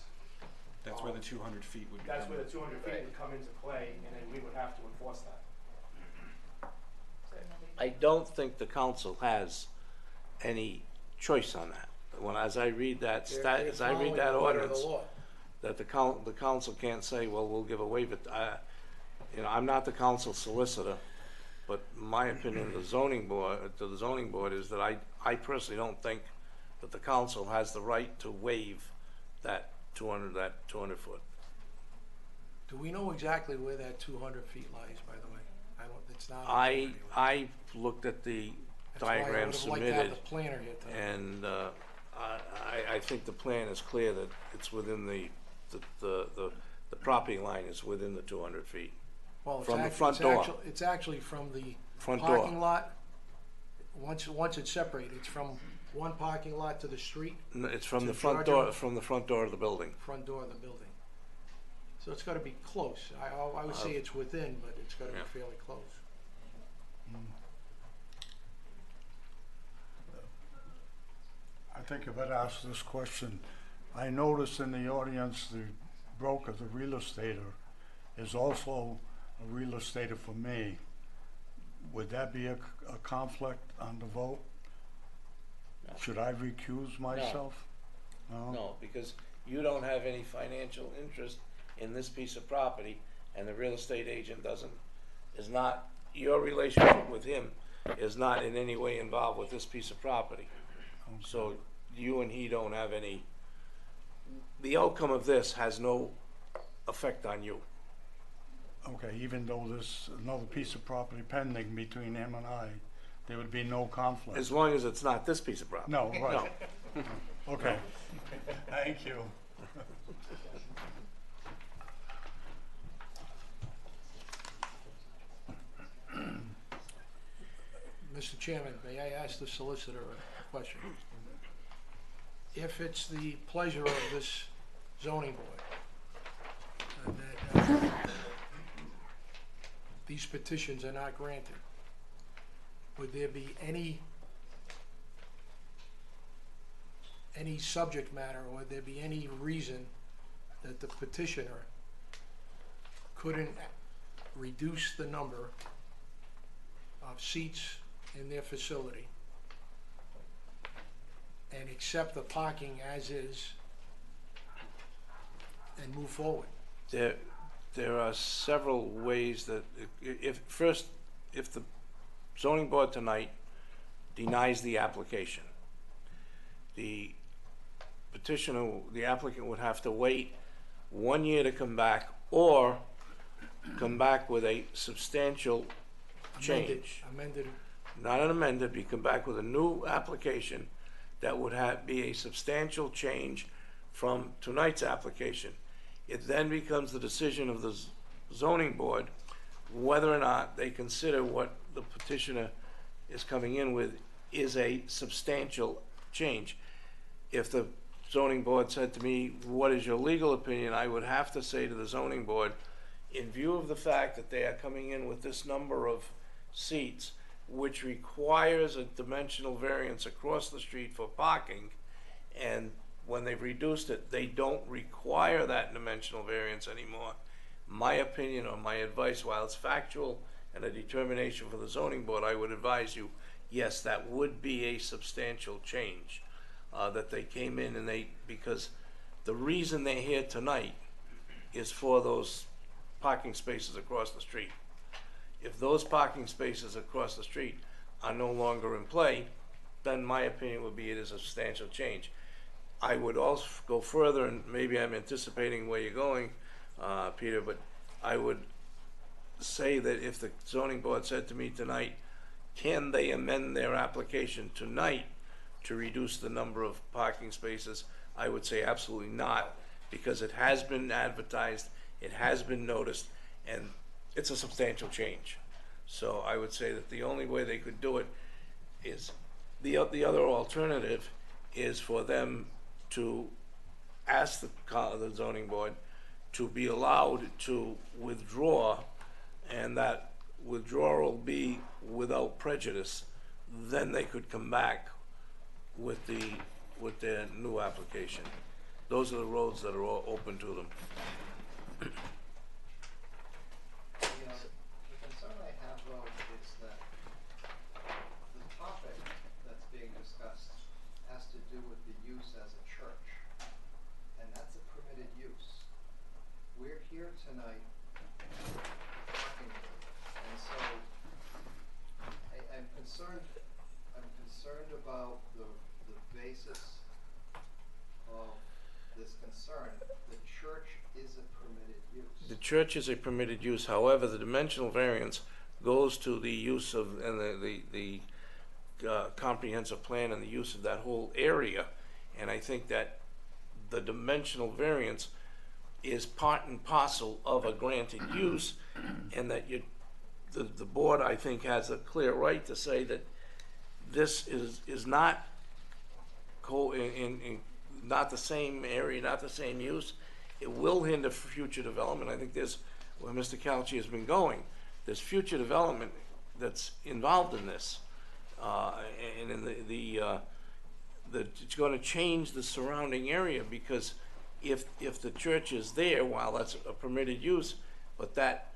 That's where the 200 feet would be. that's where the 200 feet would come into play, and then we would have to enforce that. I don't think the council has any choice on that. As I read that They're as I following read that the letter of ordinance, the law. that the council can't say, well, we'll give a waiver. I'm not the council solicitor, but my opinion to the zoning board is that I personally don't think that the council has the right to waive that 200 foot. Do we know exactly where that 200 feet lies, by the way? It's not. I looked at the diagram That's why I would have liked to submitted, have the planner here tonight. and I think the plan is clear that it's within the property line is within the 200 feet. Well, from the front door. It's actually from the Front parking door. lot. Once it's separated, it's from one parking lot to the street, It's from To the front Georgia? door, from the front door of the building. front door of the building. So it's gotta be close. I would say it's within, but it's gotta Yeah. be fairly close. I think if I'd ask this question, I noticed in the audience, the broker, the real estater, is also a real estater for me. Would that be a conflict on the vote? No. Should I recuse myself? No, because you don't have any financial interest in this piece of property, and the real estate agent your relationship with him is not in any way involved with this piece of property. So you and he don't have any, the outcome of this has no effect on you. Okay, even though there's another piece of property pending between him and I, there would be no conflict? As long as it's not this piece of property. No, right. Okay, thank you. Mr. Chairman, may I ask the solicitor a question? If it's the pleasure of this zoning board that these petitions are not granted, would there be any subject matter, or would there be any reason that the petitioner couldn't reduce the number of seats in their facility and accept the parking as is and move forward? There are several ways that, if the zoning board tonight denies the application, the petitioner, the applicant would have to wait 1 year to come back, or come back with a substantial change. Amended, Not an amended, you come back with a new application that would be a substantial change from tonight's application. It then becomes the decision of the zoning board whether or not they consider what the petitioner is coming in with is a substantial change. If the zoning board said to me, what is your legal opinion, I would have to say to the zoning board, in view of the fact that they are coming in with this number of seats, which requires a dimensional variance across the street for parking, and when they've reduced it, they don't require that dimensional variance anymore. My opinion or my advice, while it's factual and a determination for the zoning board, I would advise you, yes, that would be a substantial change. That they came in and because the reason they're here tonight is for those parking spaces across the street. If those parking spaces across the street are no longer in play, then my opinion would be it is a substantial change. I would also go further, and maybe I'm anticipating where you're going, Peter, but I would say that if the zoning board said to me tonight, can they amend their application tonight to reduce the number of parking spaces, I would say absolutely not, because it has been advertised, it has been noticed, and it's a substantial change. So I would say that the only way they could do it is, the other alternative is for them to ask the zoning board to be allowed to withdraw, and that withdrawal will be without prejudice. Then they could come back with their new application. Those are the roads that are all open to them. The concern I have though is that the topic that's being discussed has to do with the use as a church, and that's a permitted use. We're here tonight talking, and so I'm concerned about the basis of this concern. The church is a permitted use. The church is a permitted use, however, the dimensional variance goes to the use of, and the comprehensive plan and the use of that whole area. And I think that the dimensional variance is part and parcel of a granted use, and that the board, I think, has a clear right to say that this is not not the same area, not the same use. It will hinder future development. I think there's where Mr. Calci has been going. There's future development that's involved in this, and in it's going to change the surrounding area, because if the church is there, while that's a permitted use, but that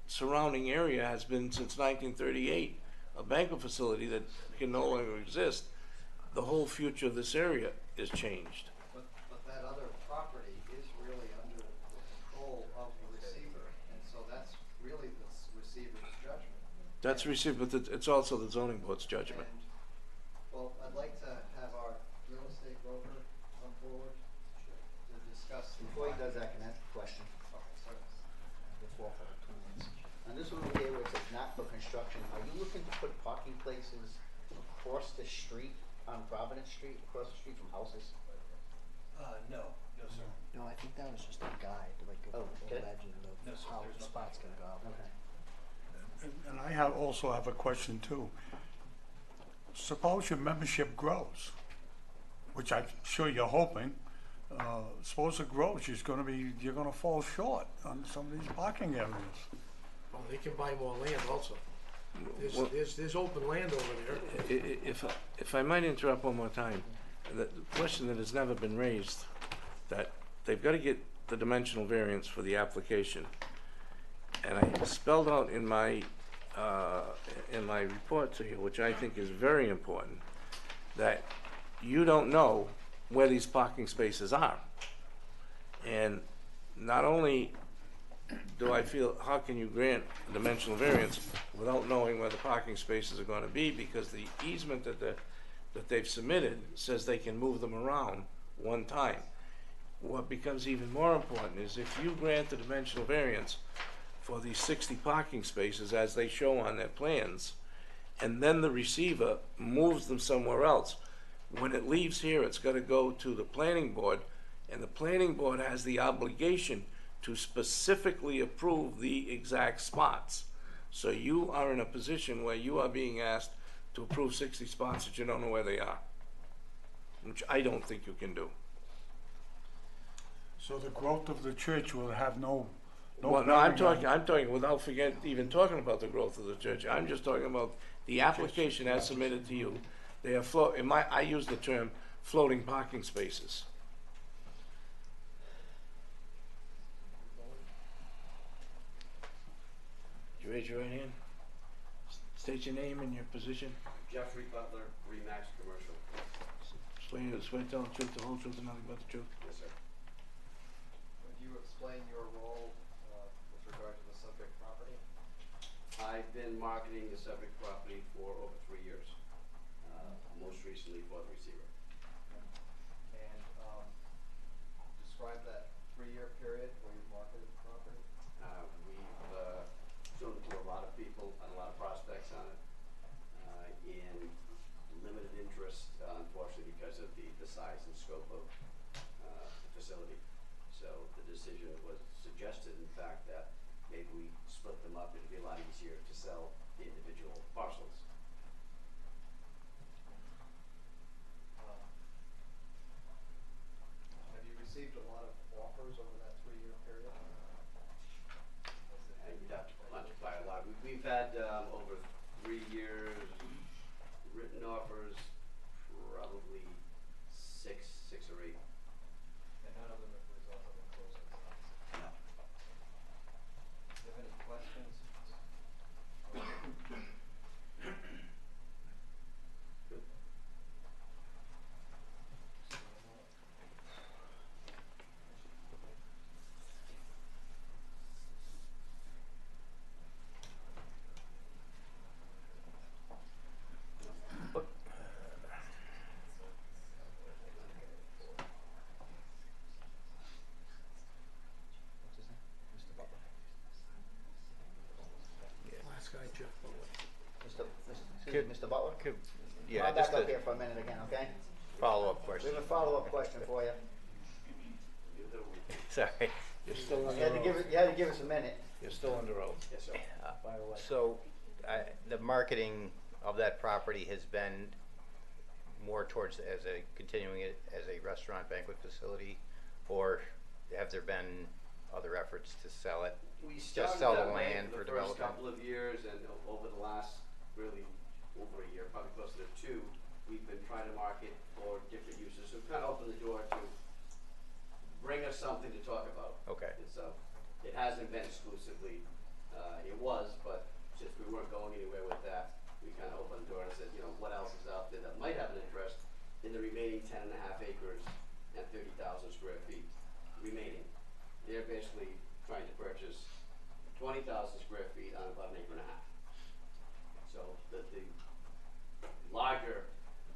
surrounding area has been since 1938 a banquet facility that can no longer exist, the whole future of this area is changed. But that other property is really under the control of the receiver, and so that's really the receiver's judgment. That's received, but it's also the zoning board's judgment. And, well, I'd like to have our real estate broker come forward to discuss. Before he does that, can I ask a question? Okay, sorry. Before for 2 minutes. On this one over here where it says not for construction, are you looking to put parking places across the street on Providence Street, across the street from houses? No, sir. No, I think that was just a guide, like a okay. legend of No, sir, how there's the no spots can go. Okay. And I also have a question too. Suppose your membership grows, which I'm sure you're hoping. Suppose it grows, you're gonna fall short on some of these parking areas. well, they can buy more land also. Well- There's open land over there. If I might interrupt one more time, the question that has never been raised, that they've got to get the dimensional variance for the application. And I spelled out in my report to you, which I think is very important, that you don't know where these parking spaces are. And not only do I feel, how can you grant a dimensional variance without knowing where the parking spaces are going to be, because the easement that they've submitted says they can move them around one time. What becomes even more important is if you grant the dimensional variance for these 60 parking spaces as they show on their plans, and then the receiver moves them somewhere else, when it leaves here, it's gotta go to the planning board, and the planning board has the obligation to specifically approve the exact spots. So you are in a position where you are being asked to approve 60 spots that you don't know where they are, which I don't think you can do. So the growth of the church will have no Well, no, I'm bearing on- talking without even talking about the growth of the church. I'm just talking about the application as submitted to you. They are I use the term floating parking spaces. Would you raise your right hand? State your name and your position. Jeffrey Butler, Remax Commercial. Swear to tell the truth, the whole truth, and nothing but the truth. Yes, sir. Would you explain your role with regard to the subject property? I've been marketing the subject property for over 3 years, most recently for the receiver. And describe that 3-year period where you marketed the property. We've shown it to a lot of people and a lot of prospects on it, in limited interest, unfortunately, because of the size and scope of the facility. So the decision was suggested, in fact, that maybe we split them up. It'd be a lot easier to sell the individual parcels. Have you received a lot of offers over that 3-year period? And you'd have to quantify a lot. We've had over 3 years written offers, probably six or eight. And none of them have resulted in closing. No. Do you have any questions? What's his name? Mr. Butler. Last guy, Jeff Butler. Excuse me, Mr. Butler? Yeah, Come on just back up a here for a minute again, okay? follow-up We question. have a follow-up question for you. Sorry. You're still You under had to give oath. you had to give us a minute. You're still under oath. Yes, sir. Fire away. So, the marketing of that property has been more towards continuing it as a restaurant banquet facility, or have there been other efforts to sell it? We Just started sell the that way land for for the first development? couple of years, and over the last, really, over a year, probably closer to 2, we've been trying to market for different uses. So we've kind of opened the door to bring us something to talk about. Okay. And so, it hasn't been exclusively, it was, but since we weren't going anywhere with that, we kind of opened the door and said, you know, what else is out there that might have an interest in the remaining 10.5 acres and 30,000 square feet remaining. They're basically trying to purchase 20,000 square feet on about 1.5 acres. So the larger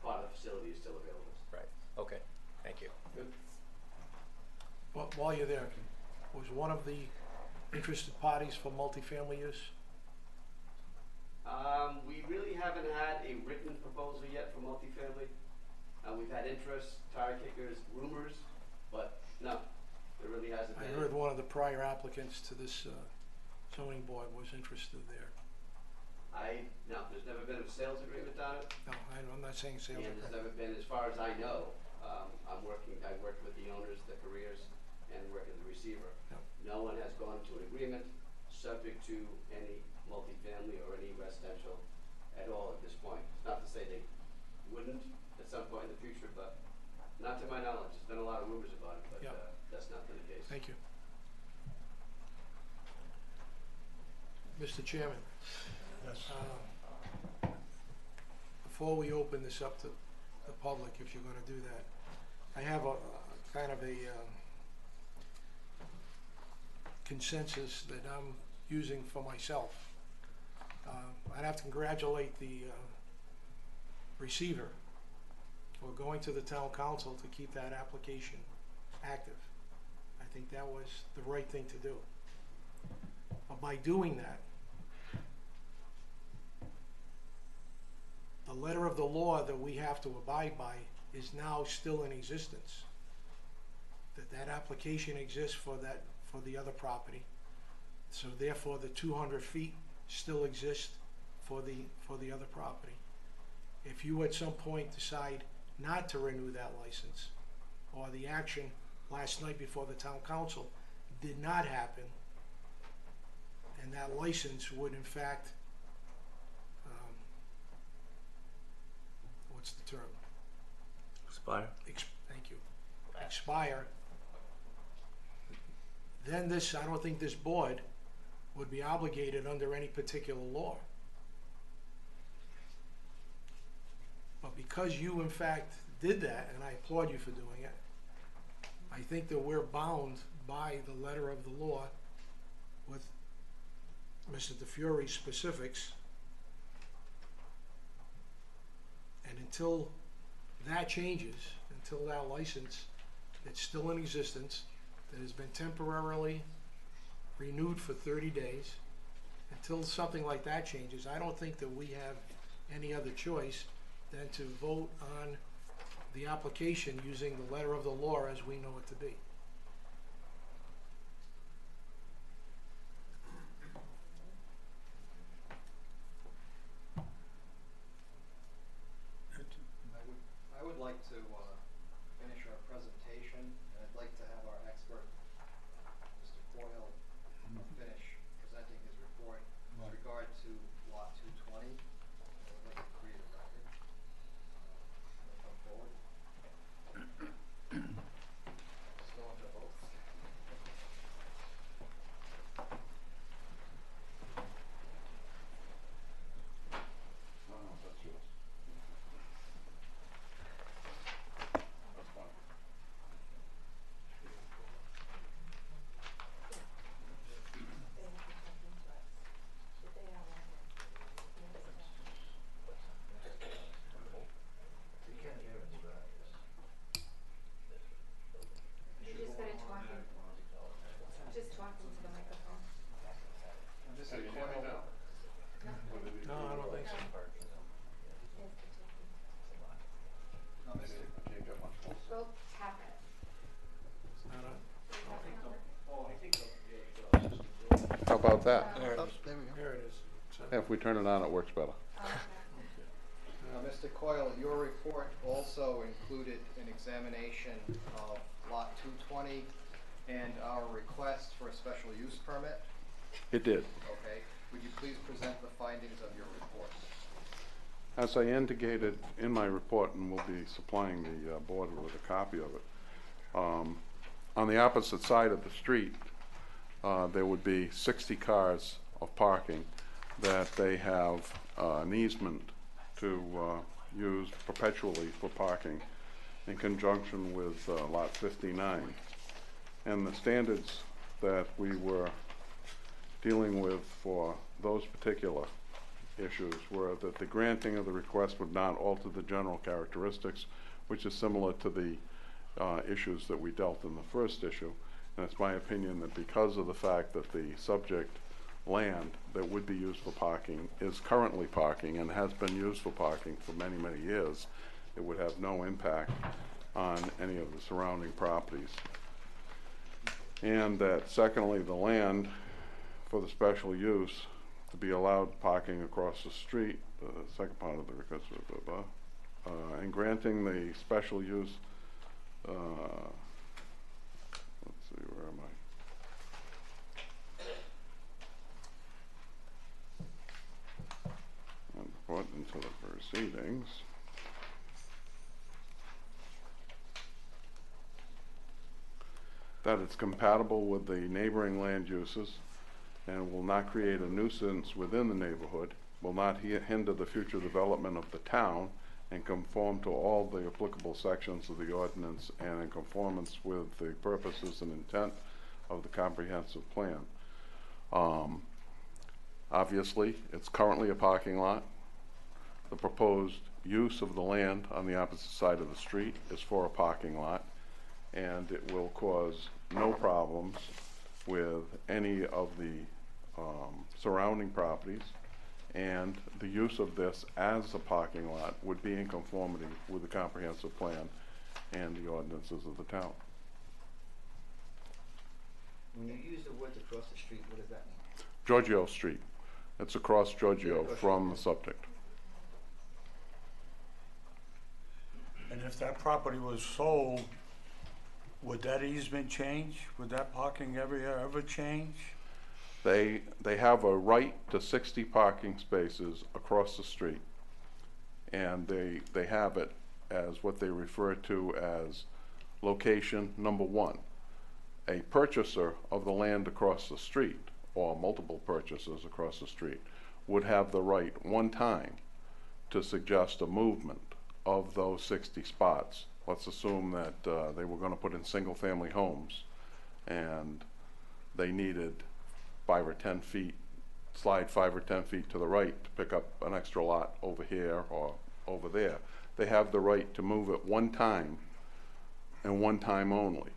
part of the facility is still available. Right, okay, thank you. Good. But while you're there, was one of the interested parties for multifamily use? We really haven't had a written proposal yet for multifamily. We've had interest, tire kickers, rumors, but no, there really hasn't I been. heard one of the prior applicants to this zoning board was interested there. No, there's never been a sales agreement on it, No, I'm not saying sales. and there's never been, as far as I know, I worked with the owners, the careers, and working with the receiver. Yep. No one has gone to an agreement subject to any multifamily or any residential at all at this point. It's not to say they wouldn't at some point in the future, but not to my knowledge. There's been a lot of rumors about it, but Yep. That's not been the case. Thank you. Mr. Chairman, Yes. before we open this up to the public, if you're gonna do that, I have a kind of a consensus that I'm using for myself. I'd have to congratulate the receiver for going to the town council to keep that application active. I think that was the right thing to do. But by doing that, the letter of the law that we have to abide by is now still in existence. That application exists for the other property. So therefore, the 200 feet still exists for the other property. If you at some point decide not to renew that license, or the action last night before the town council did not happen, and that license would in fact, what's the term? Expire. Thank you. Expire. Then I don't think this board would be obligated under any particular law. But because you in fact did that, and I applaud you for doing it, I think that we're bound by the letter of the law with Mr. DeFiori's specifics. And until that changes, until that license that's still in existence, that has been temporarily renewed for 30 days, until something like that changes, I don't think that we have any other choice than to vote on the application using the letter of the law as we know it to be. I would like to finish our presentation, and I'd like to have our expert, Mr. Coyle, finish presenting his report with regard to lot 220. I would like to create a record. Come forward. Just go into both. That's yours. That's fine. You just gotta talk just talk into the microphone. Mr. Hey, you hear me Coyle, now? Or did he No, I don't think so. no, Mr. Can't get much closer. Go tap it. It's not on. How about that? Oh, there we go. There it is. So- If we turn it on, it works better. Mr. Coyle, your report also included an examination of lot 220 and our request for a special use permit. It did. Okay, would you please present the findings of your report? As I indicated in my report, and we'll be supplying the board with a copy of it, on the opposite side of the street, there would be 60 cars of parking that they have an easement to use perpetually for parking in conjunction with lot 59. And the standards that we were dealing with for those particular issues were that the granting of the request would not alter the general characteristics, which is similar to the issues that we dealt in the first issue. And it's my opinion that because of the fact that the subject land that would be used for parking is currently parking and has been used for parking for many, many years, it would have no impact on any of the surrounding properties. And that secondly, the land for the special use to be allowed parking across the street, the second part of the request, and granting the special use, let's see, where am I? And put into the proceedings. That it's compatible with the neighboring land uses and will not create a nuisance within the neighborhood, will not hinder the future development of the town, and conform to all the applicable sections of the ordinance and in conformance with the purposes and intent of the comprehensive plan. Obviously, it's currently a parking lot. The proposed use of the land on the opposite side of the street is for a parking lot, and it will cause no problems with any of the surrounding properties, and the use of this as a parking lot would be in conformity with the comprehensive plan and the ordinances of the town. When you use the words across the street, what does that mean? Giorgio Street. It's across Giorgio from the septic. And if that property was sold, would that easement change? Would that parking area ever change? They have a right to 60 parking spaces across the street. And they have it as what they refer to as location number 1. A purchaser of the land across the street, or multiple purchasers across the street, would have the right one time to suggest a movement of those 60 spots. Let's assume that they were going to put in single-family homes and they needed 5 or 10 feet, slide 5 or 10 feet to the right to pick up an extra lot over here or over there. They have the right to move it one time and one time only.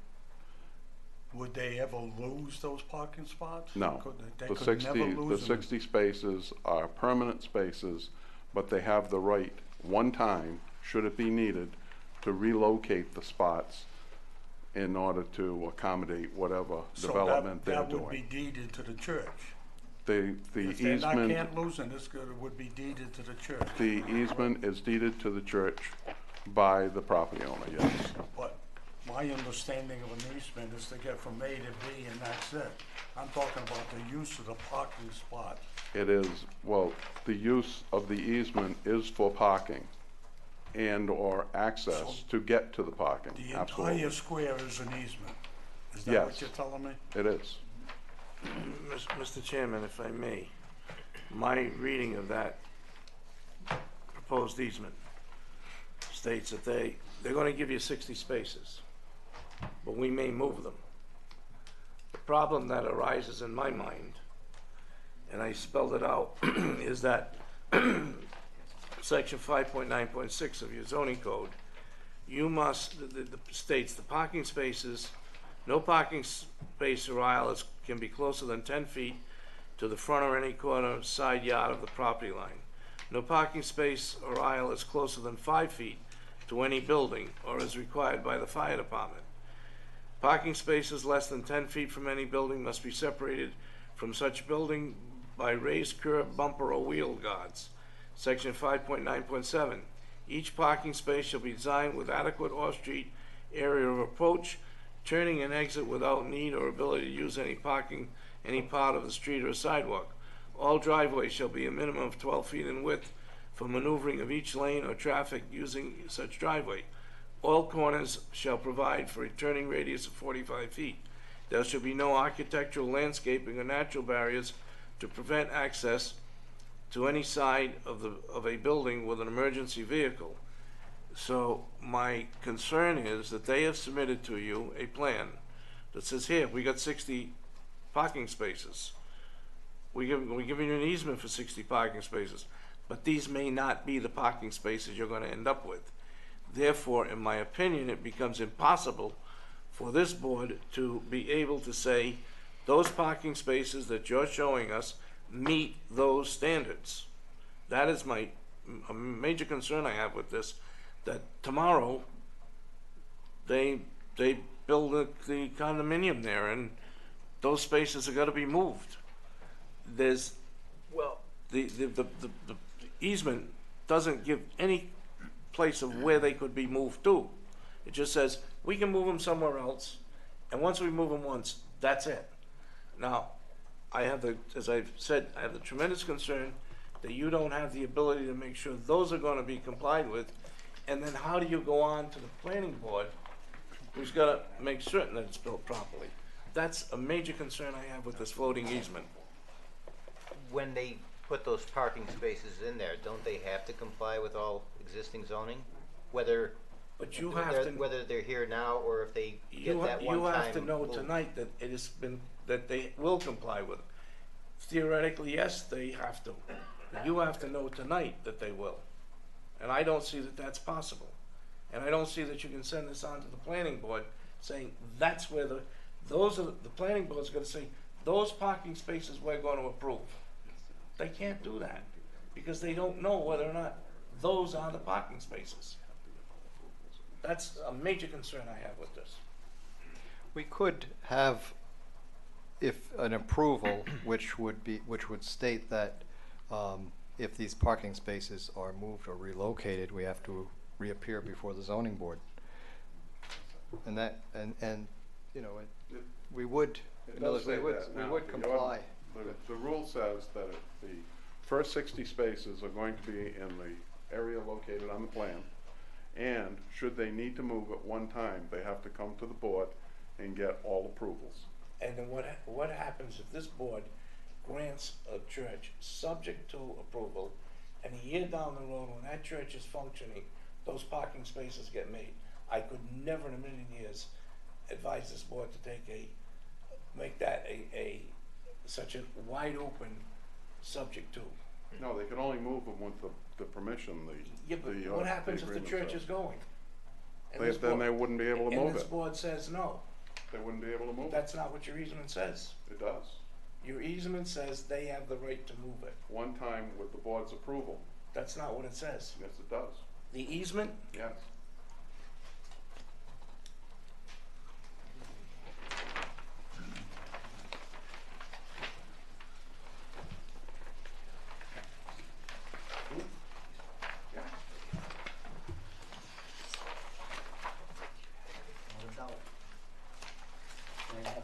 Would they ever lose those parking spots? No. They The could 60, never lose the them. 60 spaces are permanent spaces, but they have the right one time, should it be needed, to relocate the spots in order to accommodate whatever development they're So that doing. would be deeded to the church. The If they're not, easement, can't lose it, it would be deeded to the church. the easement is deeded to the church by the property owner, yes. But my understanding of an easement is to get from A to B and that's it. I'm talking about the use of the parking spot. It is, well, the use of the easement is for parking and/or access So to get to the parking, The absolutely. entire square is an easement. Is that Yes. what you're telling me? It is. Mr. Chairman, if I may, my reading of that proposed easement states that they're gonna give you 60 spaces, but we may move them. The problem that arises in my mind, and I spelled it out, is that section 5.9.6 of your zoning code, you must, the states the parking spaces, no parking space or aisle can be closer than 10 feet to the front or any corner side yard of the property line. No parking space or aisle is closer than 5 feet to any building or is required by the fire department. Parking spaces less than 10 feet from any building must be separated from such building by raised curb, bumper, or wheel guards. Section 5.9.7, each parking space shall be designed with adequate off-street area of approach, turning and exit without need or ability to use any part of the street or sidewalk. All driveways shall be a minimum of 12 feet in width for maneuvering of each lane or traffic using such driveway. All corners shall provide for a turning radius of 45 feet. There shall be no architectural, landscaping, or natural barriers to prevent access to any side of a building with an emergency vehicle. So my concern is that they have submitted to you a plan that says, here, we got 60 parking spaces. We're giving you an easement for 60 parking spaces, but these may not be the parking spaces you're gonna end up with. Therefore, in my opinion, it becomes impossible for this board to be able to say, those parking spaces that you're showing us meet those standards. That is a major concern I have with this, that tomorrow they build the condominium there and those spaces are gonna be moved. There's, well, the easement doesn't give any place of where they could be moved to. It just says, we can move them somewhere else, and once we move them once, that's it. Now, as I've said, I have the tremendous concern that you don't have the ability to make sure those are gonna be complied with, and then how do you go on to the planning board, who's gotta make certain that it's built properly? That's a major concern I have with this floating easement. When they put those parking spaces in there, don't they have to comply with all existing zoning? Whether But you have to, whether they're here now or if they get you that one time. have to know moved. tonight that it has been, that they will comply with it. Theoretically, yes, they have to. You have to know tonight that they will. And I don't see that that's possible. And I don't see that you can send this on to the planning board saying that's where the planning board's gonna say, those parking spaces we're gonna approve. They can't do that because they don't know whether or not those are the parking spaces. That's a major concern I have with this. We could have, if an approval, which would state that if these parking spaces are moved or relocated, we have to reappear before the zoning board. And that, and you know, we would, in other words, we would comply. The rule says that the first 60 spaces are going to be in the area located on the plan, and should they need to move at one time, they have to come to the board and get all approvals. And then what happens if this board grants a church subject to approval, and a year down the road when that church is functioning, those parking spaces get made? I could never in a million years advise this board to make that such a wide open subject to. No, they can only move them with the permission, Yeah, but what happens if the church is going? Then they wouldn't be able to move And this it. board says no. They wouldn't be able to move it. That's not what your easement says. It does. Your easement says they have the right to move it. One time with the board's approval. That's not what it says. Yes, it does. The easement? Yes.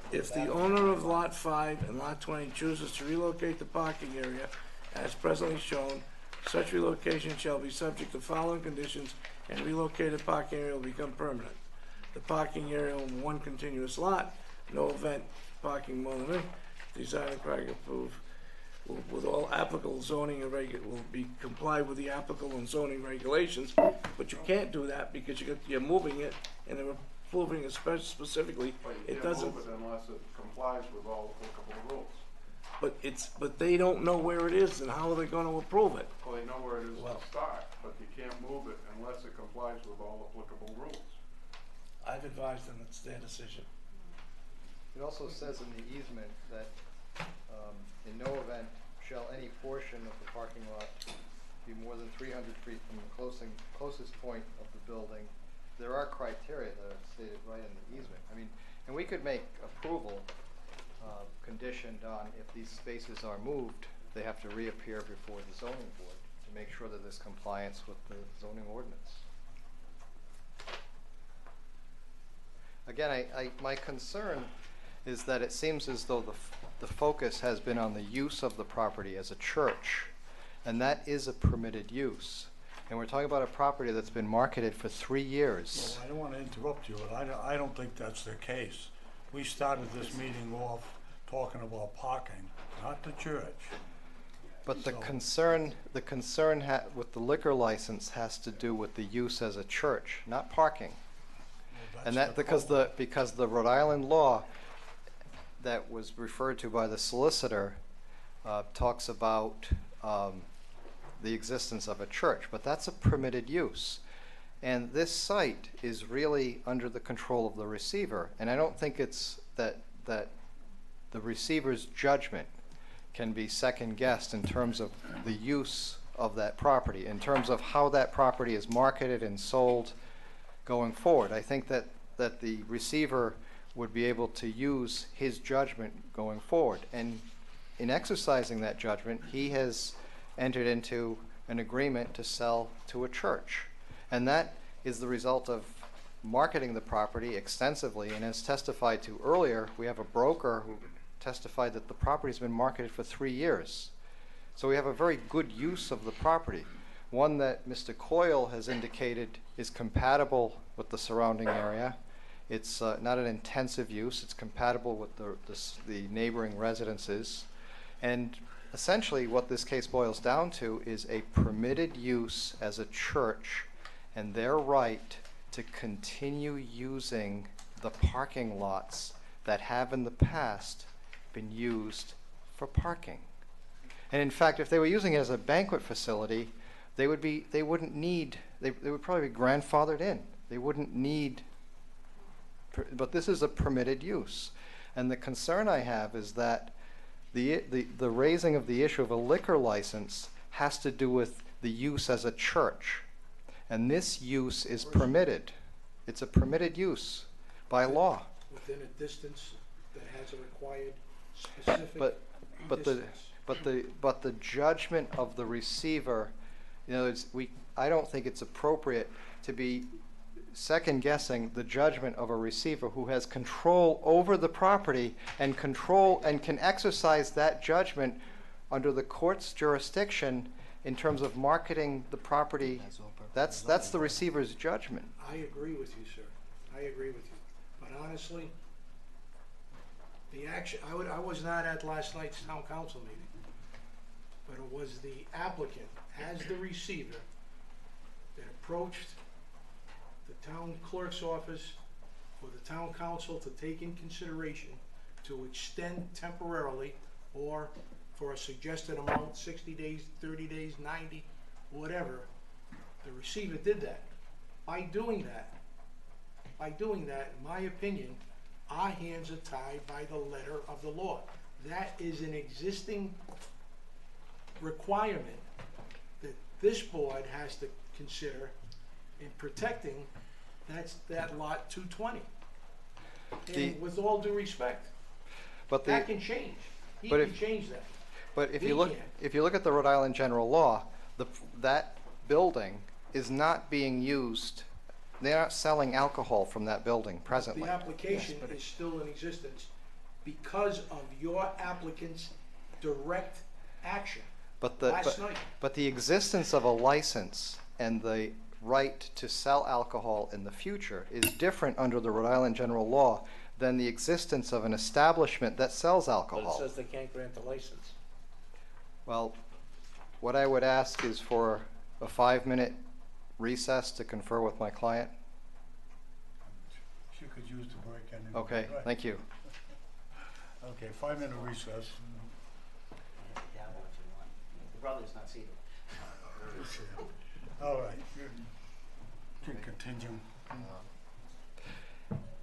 If the owner of Lot 5 and Lot 20 chooses to relocate the parking area as presently shown, such relocation shall be subject to following conditions, and relocated parking area will become permanent. The parking area on one continuous lot, no event parking more than design and parking approved with all applicable zoning and will be complied with the applicable and zoning regulations, but you can't do that because you're moving it and they're approving it specifically. It doesn't. Move it unless it complies with all applicable rules. But they don't know where it is, and how are they going to approve it? Well, they know where it is to start, but you can't move it unless it complies with all applicable rules. I've advised them it's their decision. It also says in the easement that in no event shall any portion of the parking lot be more than 300 feet from the closest point of the building. There are criteria that are stated right in the easement. I mean, and we could make approval conditioned on if these spaces are moved, they have to reappear before the zoning board to make sure that there's compliance with the zoning ordinance. Again, my concern is that it seems as though the focus has been on the use of the property as a church, and that is a permitted use. And we're talking about a property that's been marketed for 3 years. Well, I don't want to interrupt you, but I don't think that's the case. We started this meeting off talking about parking, not the church. But the concern with the liquor license has to do with the use as a church, not parking. Well, And that because the Rhode Island law that was referred to by the solicitor talks about the existence of a church, but that's a permitted use. And this site is really under the control of the receiver, and I don't think it's that the receiver's judgment can be second-guessed in terms of the use of that property, in terms of how that property is marketed and sold going forward. I think that the receiver would be able to use his judgment going forward, and in exercising that judgment, he has entered into an agreement to sell to a church. And that is the result of marketing the property extensively, and as testified to earlier, we have a broker who testified that the property's been marketed for 3 years. So we have a very good use of the property, one that Mr. Coyle has indicated is compatible with the surrounding area. It's not an intensive use, it's compatible with the neighboring residences. And essentially what this case boils down to is a permitted use as a church and their right to continue using the parking lots that have in the past been used for parking. And in fact, if they were using it as a banquet facility, they wouldn't need, they would probably be grandfathered in. They wouldn't need, but this is a permitted use. And the concern I have is that the raising of the issue of a liquor license has to do with the use as a church. And this use is permitted. It's a permitted use by law. Within a distance that has a required specific But the judgment of the receiver, you know, I don't think it's appropriate to be second guessing the judgment of a receiver who has control over the property and can exercise that judgment under the court's jurisdiction in terms of marketing the property. That's the receiver's judgment. I agree with you, sir. I agree with you. But honestly, the action, I was not at last night's town council meeting, but it was the applicant, as the receiver, that approached the town clerk's office for the town council to take in consideration to extend temporarily or for a suggested amount, 60 days, 30 days, 90, whatever. The receiver did that. By doing that, in my opinion, our hands are tied by the letter of the law. That is an existing requirement that this board has to consider in protecting that lot 220. And with all due respect, that can change. He can change that. But if you look at the Rhode Island general law, that building is not being used. They're not selling alcohol from that building presently. The application is still in existence because of your applicant's direct action last night. But the existence of a license and the right to sell alcohol in the future is different under the Rhode Island general law than the existence of an establishment that sells alcohol. But it says they can't grant the license. Well, what I would ask is for a 5-minute recess to confer with my client. She could use the break anyway. Okay, Right. thank you. Okay, 5-minute recess. The brother's not seated. All right, you can continue.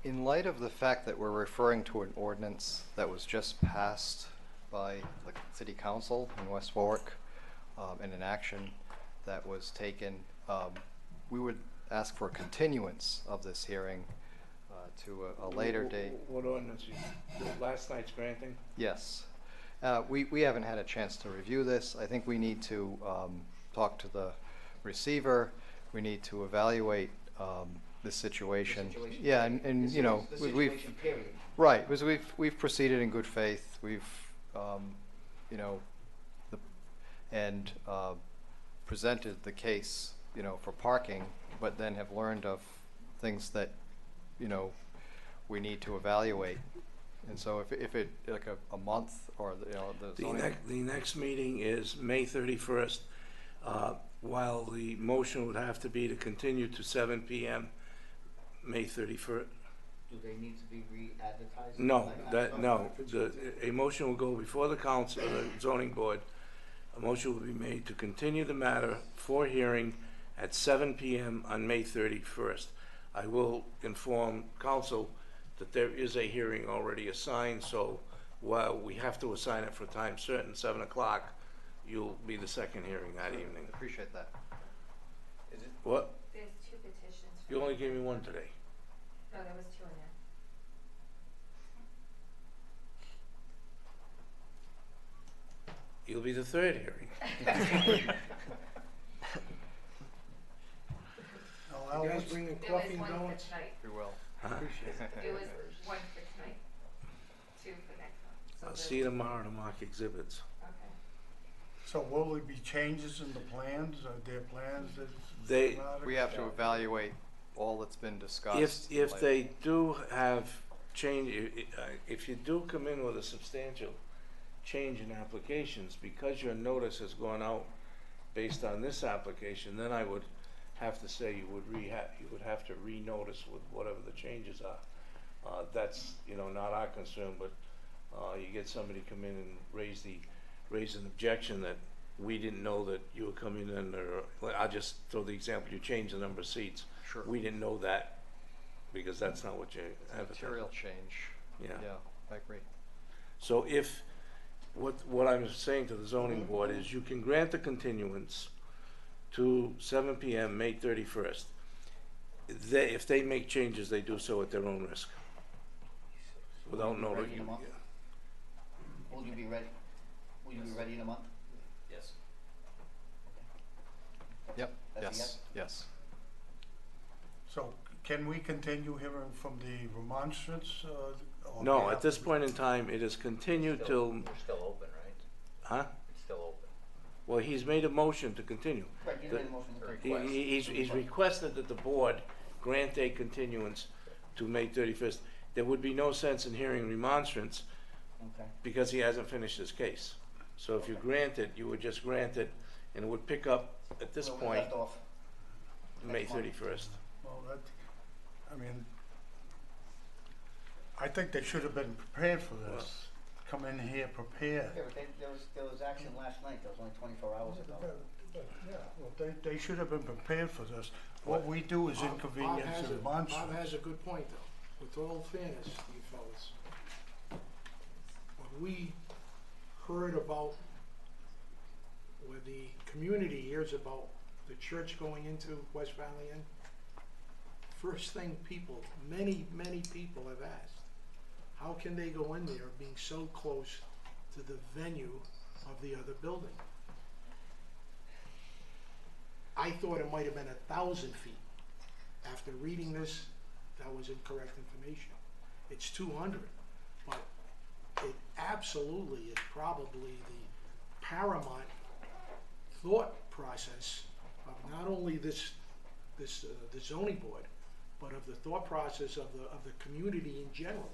In light of the fact that we're referring to an ordinance that was just passed by the city council in West Warwick, and an action that was taken, we would ask for a continuance of this hearing to a later date. What ordinance? Last night's granting? Yes. We haven't had a chance to review this. I think we need to talk to the receiver. We need to evaluate the situation. Yeah, and you know, right, because we've proceeded in good faith. We've you know, and presented the case, you know, for parking, but then have learned of things that, you know, we need to evaluate. And so if it like a month or you know the next meeting is May 31st. While the motion would have to be to continue to 7 p.m. May 31st. Do they need to be re-advertised? No, a motion will go before the council, the zoning board. A motion will be made to continue the matter for hearing at 7 p.m. on May 31st. I will inform council that there is a hearing already assigned, so while we have to assign it for time certain, 7 o'clock, you'll be the second hearing that evening. Appreciate that. Is it? What? There's 2 petitions. You only gave me one today. No, there was 2 in there. You'll be the third hearing. You guys bringing There was coffee and 1 for donuts? tonight. We will. Appreciate it. There was 1 for tonight, 2 for next month. So I'll there's- see you tomorrow to mark exhibits. Okay. So will there be changes in the plans? Are there plans that? We have to evaluate all that's been discussed. If they do have change, if you do come in with a substantial change in applications, because your notice has gone out based on this application, then I would have to say you would have to re-notice with whatever the changes are. That's, you know, not our concern, but you get somebody come in and raise an objection that we didn't know that you were coming in, or, well, I'll just throw the example, you changed the number of seats. Sure. We didn't know that, because that's not what you advertised. Material change. Yeah. Yeah, I agree. So if, what I'm saying to the zoning board is you can grant the continuance to 7 PM, May 31st. If they make changes, they do so at their own risk. Without Will you be ready in a notice. month? Will you be ready? Will you be ready in a month? Yes. Yep, That's a yes, yes? yes. So can we continue hearing from the remonstrance? On No, behalf at this of- point in time, it is continued till, We're still open, right? huh? It's still open. Well, he's made a motion to continue. Right, you The- made a motion to He's requested that the board grant a continuance to May 31st. There would be no sense in hearing remonstrance Okay. because he hasn't finished his case. So if you grant it, you would just grant it, and it would pick up at this Where we point, left off. May next month. 31st. Well, that, I mean, I think they should have been prepared for this. Come in here prepared. Yeah, but there was action last night, that was only 24 hours ago. Yeah, well, they should have been prepared for this. What we do is Bob inconvenience has and a- Bob remonstrance. has a good point, though. With all fairness, you fellas, when we heard about, when the community hears about the church going into West Valley Inn, first thing people, many people have asked, how can they go in there being so close to the venue of the other building? I thought it might have been 1,000 feet. After reading this, that was incorrect information. It's 200, but it absolutely is probably the paramount thought process of not only the zoning board, but of the thought process of the community in general.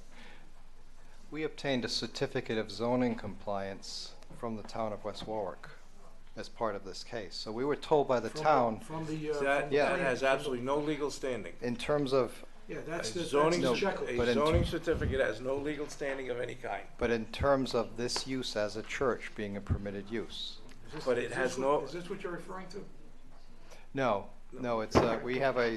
We obtained a certificate of zoning compliance from the town of West Warwick as part of this case. So we were told by the town, From the, That Yeah. that has absolutely no legal standing. in terms of, yeah, A that's the zoning, checklist. but a in- zoning certificate has no legal standing of any kind. but in terms of this use as a church being a permitted use. Is this- but it is has this no- what- Is this what you're referring to? No, it's, we have a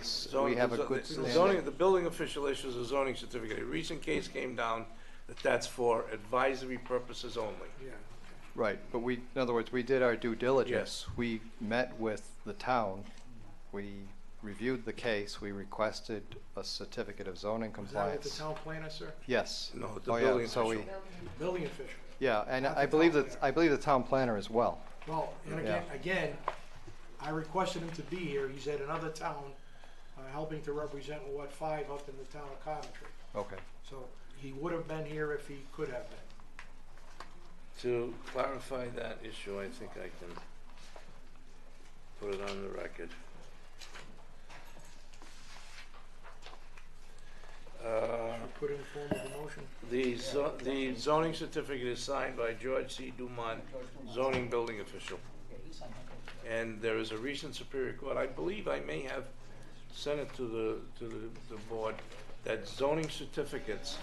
good The standing. the building official issues a zoning certificate. A recent case came down that's for advisory purposes only. Yeah. Right, but in other words, we did our due diligence. We met with the town, we reviewed the case, we requested a certificate of zoning Is that with the compliance. town planner, sir? Yes. No, the Oh, yeah, building so we- official. Building official. Yeah, and Not I the believe town that, planner. I believe the town planner as well. Well, and again, I requested him to be here. He's at another town, helping to represent Ward 5 up in the town of Coventry. Okay. So he would have been here if he could have been. To clarify that issue, I think I can put it on the record. Put it in form of a motion. The zoning certificate is signed by George C. Dumont, zoning building official. And there is a recent Superior Court, I believe I may have sent it to the board, that zoning certificates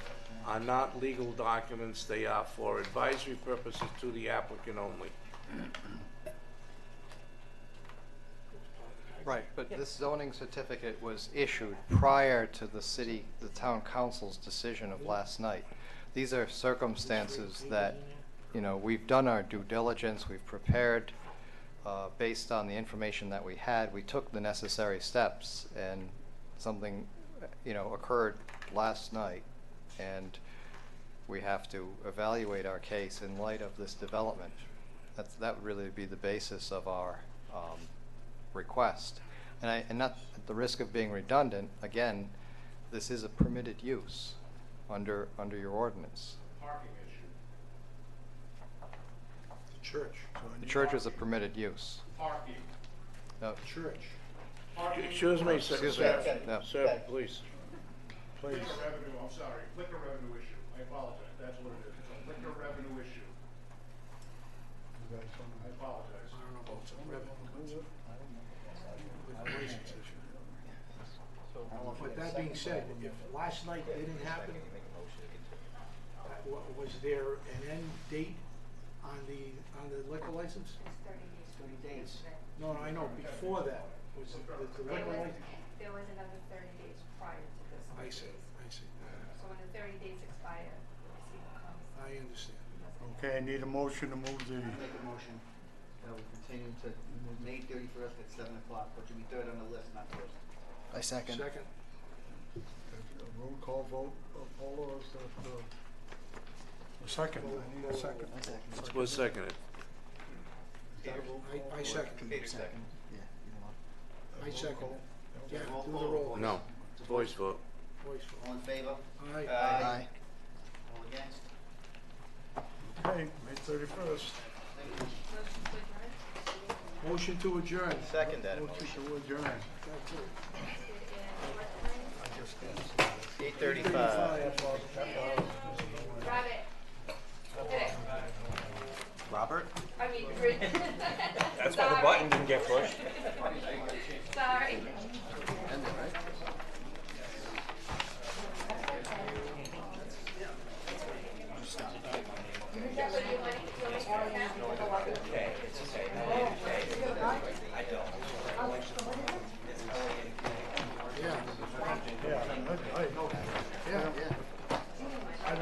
are not legal documents, they are for advisory purposes to the applicant only. Right, but this zoning certificate was issued prior to the town council's decision of last night. These are circumstances that, we've done our due diligence, we've prepared, based on the information that we had, we took the necessary steps, and something, occurred last night, and we have to evaluate our case in light of this development. That would really be the basis of our request. And not at the risk of being redundant, again, this is a permitted use under your ordinance. Parking issue. The church. The church is a permitted use. Parking. No, Church. Excuse me, sir, Excuse me. sir, No. sir, please. Liquor revenue, I'm sorry, liquor revenue issue. I apologize, that's what it is. It's a liquor revenue issue. I apologize. I don't know about the revenue. The license issue. But that being said, if last night didn't happen, was there an end date on the liquor license? It's 30 days. incident. No, I know, before that, was it the There liquor was, license? there was another 30 days prior to this. I see, 30 days. I see. So when the 30 days expire, the receiver comes. I understand. Okay, I need a motion to move the, I make a motion that we continue to May 31st at 7 o'clock, which will be third on the list, not first. I second. Second? roll call vote, Paula, is that, a second, I need a second. I second. It was seconded. Is that a roll call? I second. Peter second. Yeah, either one. I second. Yeah, Roll do the call. roll. No, voice vote. Voice vote. All in favor? Aye. Aye. All against? Okay, May 31st. Motion to adjourn. Motion to adjourn. Second that Motion motion. to adjourn. That's it. And what time? 8:35. Rabbit. Hit it. Robert? I mean, Ruth. That's why the button didn't get pushed. Sorry. Is that what you wanted? You want me to do that? Okay, it's okay.